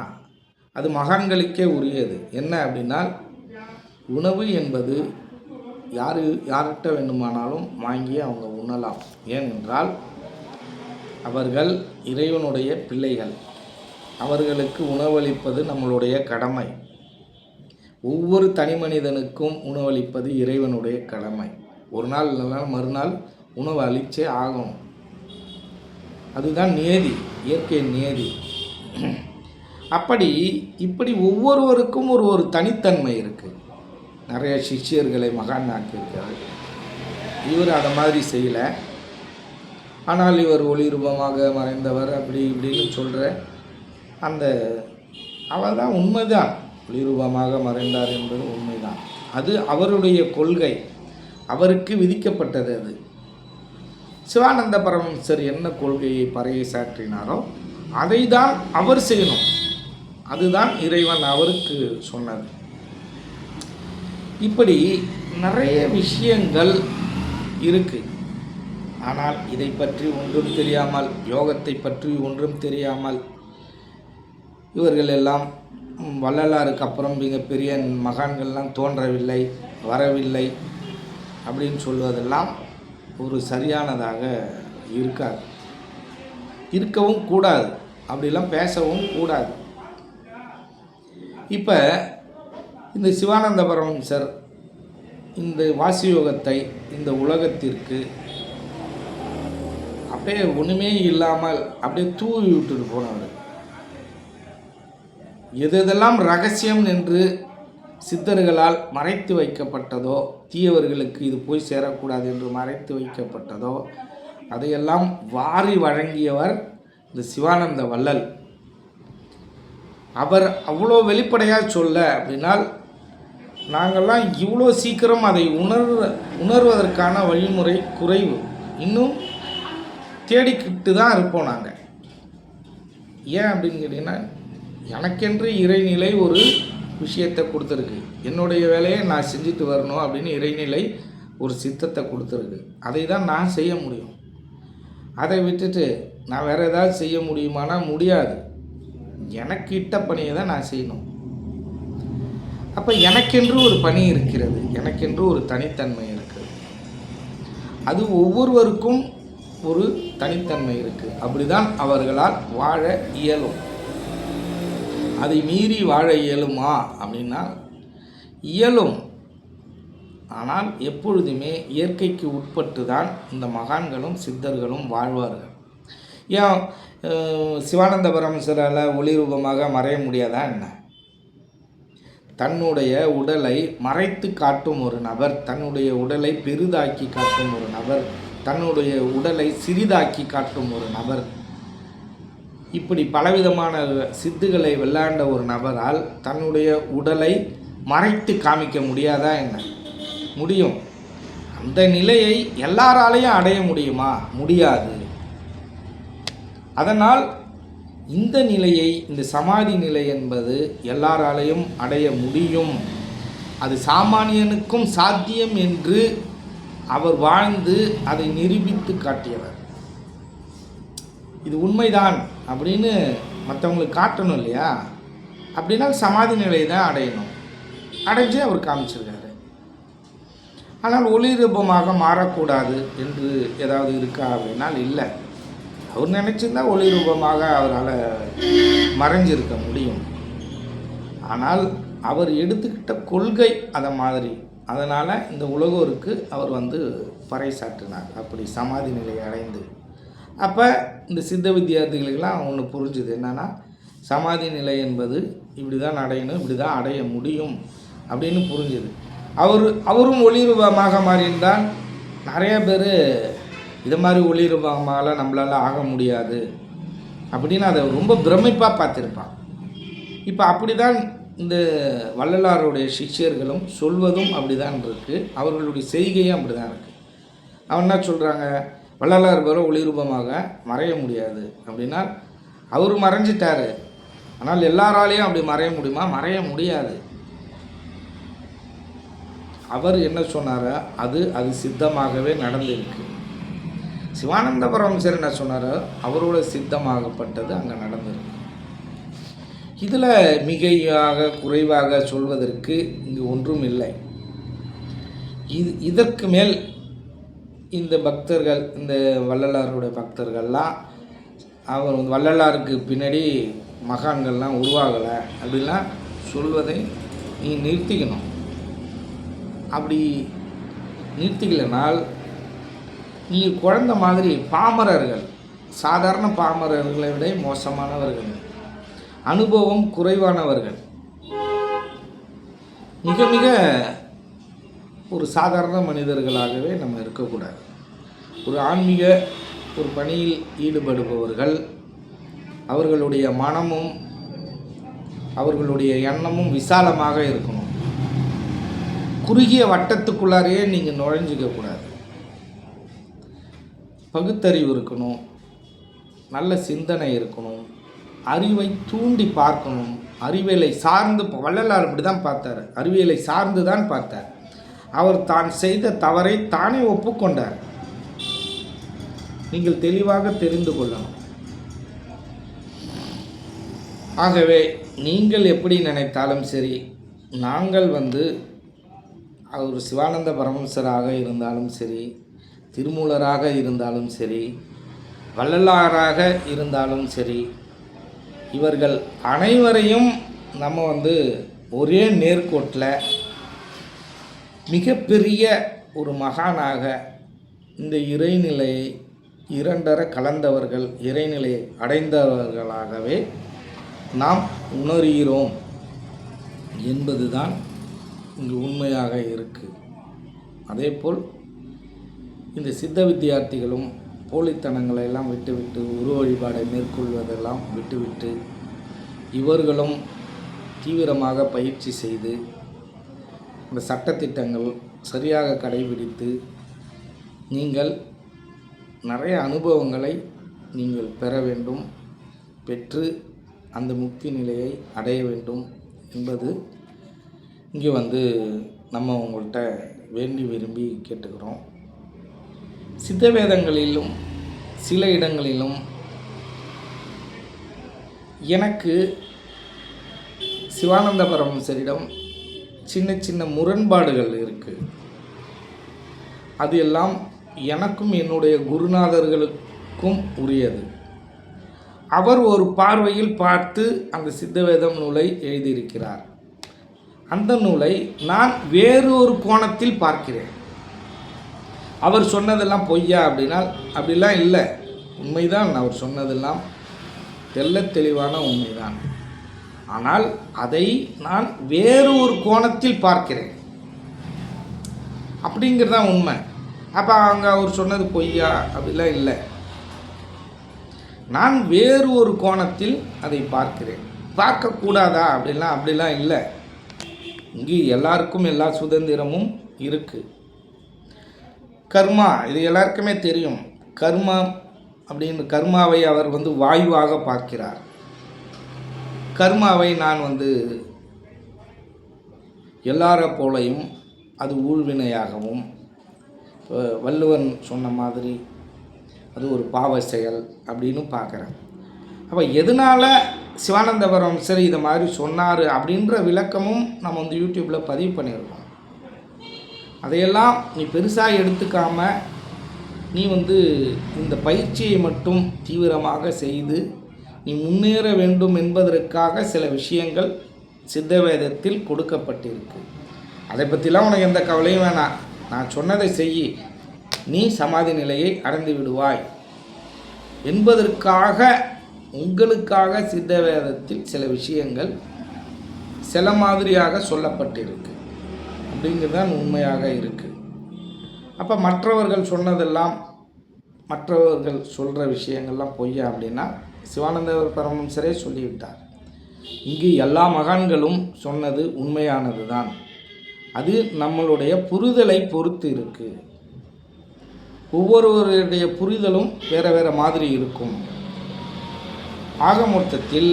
S1: அது மகான்களுக்கே உரியது. என்ன அப்படின்னா, உணவு என்பது யார்கிட்ட வேண்டுமானாலும் வாங்கி அவங்க உண்ணலாம். ஏனென்றால் அவர்கள் இறைவனுடைய பிள்ளைகள். அவர்களுக்கு உணவளிப்பது நம்மளுடைய கடமை. ஒவ்வொரு தனி மனிதனுக்கும் உணவளிப்பது இறைவனுடைய கடமை. ஒரு நாள் இல்லைனா மறுநாள் உணவு அளிச்சே ஆகணும். அதுதான் நியதி, இயற்கை நியதி. இப்படி ஒவ்வொருவருக்கும் ஒரு தனித்தன்மை இருக்குது. நிறைய சிஷ்யர்களை மகான் ஆக்கியிருக்காரு. இவர் அதை மாதிரி செய்யலை. ஆனால் இவர் ஒளி ரூபமாக மறைந்தவர் அப்படி இப்படின்னு சொல்கிற அந்த அவர் தான் உண்மைதான். ஒளி ரூபமாக மறைந்தார் என்பது உண்மைதான். அது அவருடைய கொள்கை, அவருக்கு விதிக்கப்பட்டது. அது சிவானந்த பரமஹம்சர் என்ன கொள்கையை பறையை சாற்றினாரோ அதை தான் அவர் செய்யணும். அதுதான் இறைவன் அவருக்கு சொன்னது. இப்படி நிறைய விஷயங்கள் இருக்கு. ஆனால் இதை பற்றி ஒன்றும் தெரியாமல், யோகத்தை பற்றி ஒன்றும் தெரியாமல், இவர்கள் எல்லாம் வள்ளலாருக்கு அப்புறம் மிகப்பெரிய மகான்கள்லாம் தோன்றவில்லை, வரவில்லை அப்படின்னு சொல்வதெல்லாம் ஒரு சரியானதாக இருக்காது, இருக்கவும் கூடாது, அப்படிலாம் பேசவும் கூடாது. இப்போ இந்த சிவானந்த பரமஹம்சர் இந்த வாசியோகத்தை இந்த உலகத்திற்கு அப்படியே ஒன்றுமே இல்லாமல் அப்படியே தூவி விட்டுட்டு போனவர். எதெல்லாம் ரகசியம் என்று சித்தர்களால் மறைத்து வைக்கப்பட்டதோ, தீயவர்களுக்கு இது போய் சேரக்கூடாது என்று மறைத்து வைக்கப்பட்டதோ அதையெல்லாம் வாரி வழங்கியவர் இந்த சிவானந்த வள்ளல். அவர் அவ்வளோ வெளிப்படையாக சொல்ல அப்படின்னால் நாங்கள்லாம் இவ்வளோ சீக்கிரம் அதை உணர்வதற்கான வழிமுறை குறைவு. இன்னும் தேடிக்கிட்டு தான் இருப்போம் நாங்கள். ஏன் அப்படின்னு கேட்டிங்கன்னா, எனக்கென்று இறைநிலை ஒரு விஷயத்தை கொடுத்துருக்கு. என்னுடைய வேலையை நான் செஞ்சுட்டு வரணும் அப்படின்னு இறைநிலை ஒரு சித்தத்தை கொடுத்துருக்கு. அதை தான் நான் செய்ய முடியும். அதை விட்டுட்டு நான் வேறு ஏதாவது செய்ய முடியுமானா முடியாது. எனக்கு இட்ட பணியை தான் நான் செய்யணும். அப்போ எனக்கென்று ஒரு பணி இருக்கிறது, எனக்கென்று ஒரு தனித்தன்மை இருக்குது. அது ஒவ்வொருவருக்கும் ஒரு தனித்தன்மை இருக்குது. அப்படிதான் அவர்களால் வாழ இயலும். அதை மீறி வாழ இயலுமா அப்படின்னா இயலும். ஆனால் எப்பொழுதுமே இயற்கைக்கு உட்பட்டு தான் இந்த மகான்களும் சித்தர்களும் வாழ்வார்கள். ஏன் சிவானந்த பரமஹம்சரால் ஒளி ரூபமாக மறைய முடியாதா என்ன? தன்னுடைய உடலை மறைத்து காட்டும் ஒரு நபர், தன்னுடைய உடலை பெரிதாக்கி காட்டும் ஒரு நபர், தன்னுடைய உடலை சிறிதாக்கி காட்டும் ஒரு நபர், இப்படி பலவிதமான சித்துகளை விளையாண்ட ஒரு நபரால் தன்னுடைய உடலை மறைத்து காமிக்க முடியாதா என்ன? முடியும். அந்த நிலையை எல்லாராலையும் அடைய முடியுமா? முடியாது. அதனால் இந்த நிலையை, இந்த சமாதி நிலை என்பது எல்லாராலையும் அடைய முடியும். அது சாமானியனுக்கும் சாத்தியம் என்று அவர் வாழ்ந்து அதை நிரூபித்து காட்டியவர். இது உண்மைதான் அப்படின்னு மற்றவங்களுக்கு காட்டணும் இல்லையா? அப்படின்னா சமாதி நிலையை தான் அடையணும். அடைஞ்சு அவர் காமிச்சிருக்காரு. ஆனால் ஒளி ரூபமாக மாறக்கூடாது என்று ஏதாவது இருக்கா அப்படின்னால் இல்லை. அவர் நினச்சிருந்தா ஒளி ரூபமாக அவரால் மறைஞ்சிருக்க முடியும். ஆனால் அவர் எடுத்துக்கிட்ட கொள்கை அதை மாதிரி. அதனால் இந்த உலகோருக்கு அவர் பறைசாற்றினார், அப்படி சமாதி நிலையை அடைந்து. அப்போ இந்த சித்த வித்தியார்த்திகளுக்கெல்லாம் ஒன்று புரிஞ்சுது. என்னென்னா, சமாதி நிலை என்பது இப்படி தான் அடையணும், இப்படி தான் அடைய முடியும் அப்படின்னு புரிஞ்சுது. அவரும் ஒளி ரூபமாக மாறியிருந்தால் நிறைய பேர் இது மாதிரி ஒளி ரூபமாக நம்மளால் ஆக முடியாது அப்படின்னு அதை ரொம்ப பிரமிப்பாக பார்த்துருப்பான். இப்போ அப்படி தான் இந்த வள்ளலாருடைய சிஷ்யர்களும் சொல்வதும் அப்படி தான் இருக்குது. அவர்களுடைய செய்கையும் அப்படி தான் இருக்குது. அவன் என்ன சொல்கிறாங்க, வள்ளலார் பேர ஒளி ரூபமாக மறைய முடியாது அப்படின்னா அவர் மறைஞ்சிட்டார். ஆனால் எல்லாராலையும் அப்படி மறைய முடியுமா? மறைய முடியாது. அவர் என்ன சொன்னாரோ அது சித்தமாகவே நடந்திருக்கு. சிவானந்த பரமஹம்சர் என்ன சொன்னாரோ அவரோட சித்தமாகப்பட்டது அங்கே நடந்திருக்கு. இதில் மிகையாக குறைவாக சொல்வதற்கு இங்கு ஒன்றும் இல்லை. இதற்கு மேல் இந்த பக்தர்கள், இந்த வள்ளலாருடைய பக்தர்கள்லாம் அவர் வள்ளலாருக்கு பின்னாடி மகான்கள்லாம் உருவாகலை அப்படிலாம் சொல்வதை நீ நிறுத்திக்கணும். அப்படி நிறுத்திக்கலைனால் நீ குழந்த மாதிரி பாமரர்கள், சாதாரண பாமரர்களை விட மோசமானவர்கள், அனுபவம் குறைவானவர்கள், மிக மிக ஒரு சாதாரண மனிதர்களாகவே நம்ம இருக்கக்கூடாது. ஒரு ஆன்மீக ஒரு பணியில் ஈடுபடுபவர்கள் அவர்களுடைய மனமும் அவர்களுடைய எண்ணமும் விசாலமாக இருக்கணும். குறுகிய வட்டத்துக்குள்ளாரையே நீங்கள் நுழைஞ்சிக்கக்கூடாது. பகுத்தறிவு இருக்கணும், நல்ல சிந்தனை இருக்கணும், அறிவை தூண்டி பார்க்கணும். அறிவியலை சார்ந்து வள்ளலார் அப்படி தான் பார்த்தார். அறிவியலை சார்ந்து தான் பார்த்தார். அவர் தான் செய்த தவறை தானே ஒப்புக்கொண்டார். நீங்கள் தெளிவாக தெரிந்து கொள்ளணும். ஆகவே நீங்கள் எப்படி நினைத்தாலும் சரி, நாங்கள் அவர் சிவானந்த பரமஹம்சராக இருந்தாலும் சரி, திருமூலராக இருந்தாலும் சரி, வள்ளலாராக இருந்தாலும் சரி, இவர்கள் அனைவரையும் நம்ம ஒரே நேர்கோட்டில் மிகப்பெரிய ஒரு மகானாக இந்த இறைநிலையை இரண்டர கலந்தவர்கள், இறைநிலையை அடைந்தவர்களாகவே நாம் உணர்கிறோம் என்பதுதான் இங்கு உண்மையாக இருக்குது. அதேபோல் இந்த சித்த வித்தியார்த்திகளும் போலித்தனங்களை எல்லாம் விட்டுவிட்டு உருவ வழிபாடை மேற்கொள்வதெல்லாம் விட்டுவிட்டு இவர்களும் தீவிரமாக பயிற்சி செய்து இந்த சட்டத்திட்டங்கள் சரியாக கடைபிடித்து நீங்கள் நிறைய அனுபவங்களை நீங்கள் பெற வேண்டும், பெற்று அந்த முக்தி நிலையை அடைய வேண்டும் என்பது இங்கே நம்ம உங்கள்கிட்ட வேண்டி விரும்பி கேட்டுக்கிறோம். சித்த வேதங்களிலும் சில இடங்களிலும் எனக்கு சிவானந்த பரமஹம்சரிடம் சின்ன சின்ன முரண்பாடுகள் இருக்குது. அது எல்லாம் எனக்கும் என்னுடைய குருநாதர்களுக்கும் உரியது. அவர் ஒரு பார்வையில் பார்த்து அந்த சித்தவேதம் நூலை எழுதியிருக்கிறார். அந்த நூலை நான் வேறு ஒரு கோணத்தில் பார்க்கிறேன். அவர் சொன்னதெல்லாம் பொய்யா அப்படின்னால் அப்படிலாம் இல்லை, உண்மைதான். அவர் சொன்னதெல்லாம் தெள்ளத் தெளிவான உண்மைதான். ஆனால் அதை நான் வேறு ஒரு கோணத்தில் பார்க்கிறேன் அப்படிங்கிறதான் உண்மை. அப்போ அவர் சொன்னது பொய்யா அப்படிலாம் இல்லை, நான் வேறு ஒரு கோணத்தில் அதை பார்க்கிறேன். பார்க்கக்கூடாதா அப்படிலாம் இல்லை. இங்கே எல்லாருக்கும் எல்லா சுதந்திரமும் இருக்குது. கர்மா இது எல்லாருக்குமே தெரியும். கர்மாவை அவர் வாயுவாக பார்க்கிறார். கர்மாவை நான் எல்லார போலையும் அது ஊழ்வினையாகவும், வள்ளுவன் சொன்ன மாதிரி அது ஒரு பாவ செயல் அப்படின்னு பார்க்குறேன். அப்போ எதனால் சிவானந்த பரமஹம்சர் இதை மாதிரி சொன்னார் அப்படின்ற விளக்கமும் நம்ம யூடியூப்பில் பதிவு பண்ணியிருக்கோம். அதையெல்லாம் நீ பெருசாக எடுத்துக்காமல் நீ இந்த பயிற்சியை மட்டும் தீவிரமாக செய்து நீ முன்னேற வேண்டும் என்பதற்காக சில விஷயங்கள் சித்தவேதத்தில் கொடுக்கப்பட்டிருக்கு. அதை பற்றிலாம் உனக்கு எந்த கவலையும் வேணாம். நான் சொன்னதை செய், நீ சமாதி நிலையை அடைந்து விடுவாய் என்பதற்காக உங்களுக்காக சித்தவேதத்தில் சில விஷயங்கள் சில மாதிரியாக சொல்லப்பட்டிருக்கு அப்படிங்கிறதான் உண்மையாக இருக்குது. அப்போ மற்றவர்கள் சொன்னதெல்லாம், மற்றவர்கள் சொல்கிற விஷயங்கள்லாம் பொய்யா அப்படின்னா சிவானந்த பரமஹம்சரே சொல்லிவிட்டார். இங்கு எல்லா மகான்களும் சொன்னது உண்மையானது தான். அது நம்மளுடைய புரிதலை பொறுத்து இருக்குது. ஒவ்வொருவருடைய புரிதலும் வேறு வேறு மாதிரி இருக்கும். ஆக மொத்தத்தில்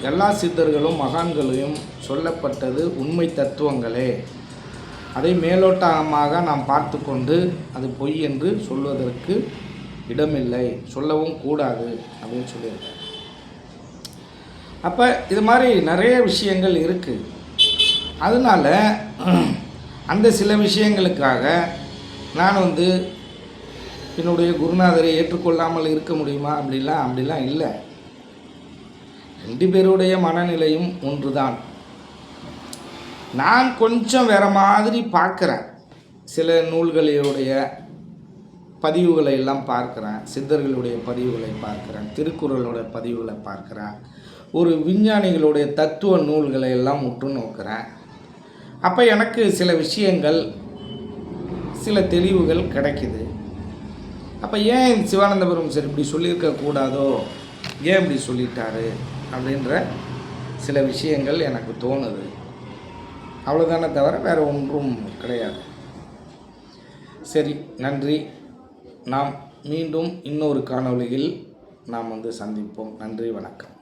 S1: எல்லா சித்தர்களும் மகான்களையும் சொல்லப்பட்டது உண்மை தத்துவங்களே. அதை மேலோட்டமாக நாம் பார்த்து கொண்டு அது பொய் என்று சொல்வதற்கு இடமில்லை, சொல்லவும் கூடாது அப்படின்னு சொல்லியிருக்காரு. அப்போ இது மாதிரி நிறைய விஷயங்கள் இருக்குது. அதனால் அந்த சில விஷயங்களுக்காக நான் என்னுடைய குருநாதரை ஏற்றுக்கொள்ளாமல் இருக்க முடியுமா அப்படிலாம் இல்லை. ரெண்டு பேருடைய மனநிலையும் ஒன்று தான். நான் கொஞ்சம் வேறு மாதிரி பார்க்குறேன். சில நூல்களுடைய பதிவுகளை எல்லாம் பார்க்குறேன், சித்தர்களுடைய பதிவுகளை பார்க்குறேன், திருக்குறளுடைய பதிவுகளை பார்க்குறேன், ஒரு விஞ்ஞானிகளுடைய தத்துவ நூல்களை எல்லாம் உற்று நோக்கிறேன். அப்போ எனக்கு சில விஷயங்கள், சில தெளிவுகள் கிடைக்குது. அப்போ ஏன் சிவானந்த பெருமான் சார் இப்படி சொல்லியிருக்க கூடாதோ, ஏன் இப்படி சொல்லிட்டாரு அப்படின்ற சில விஷயங்கள் எனக்கு தோணுது. அவ்வளோதானே தவிர வேறு ஒன்றும் கிடையாது. சரி, நன்றி. நாம் மீண்டும் இன்னொரு காணொளியில் நாம் சந்திப்போம். நன்றி, வணக்கம்.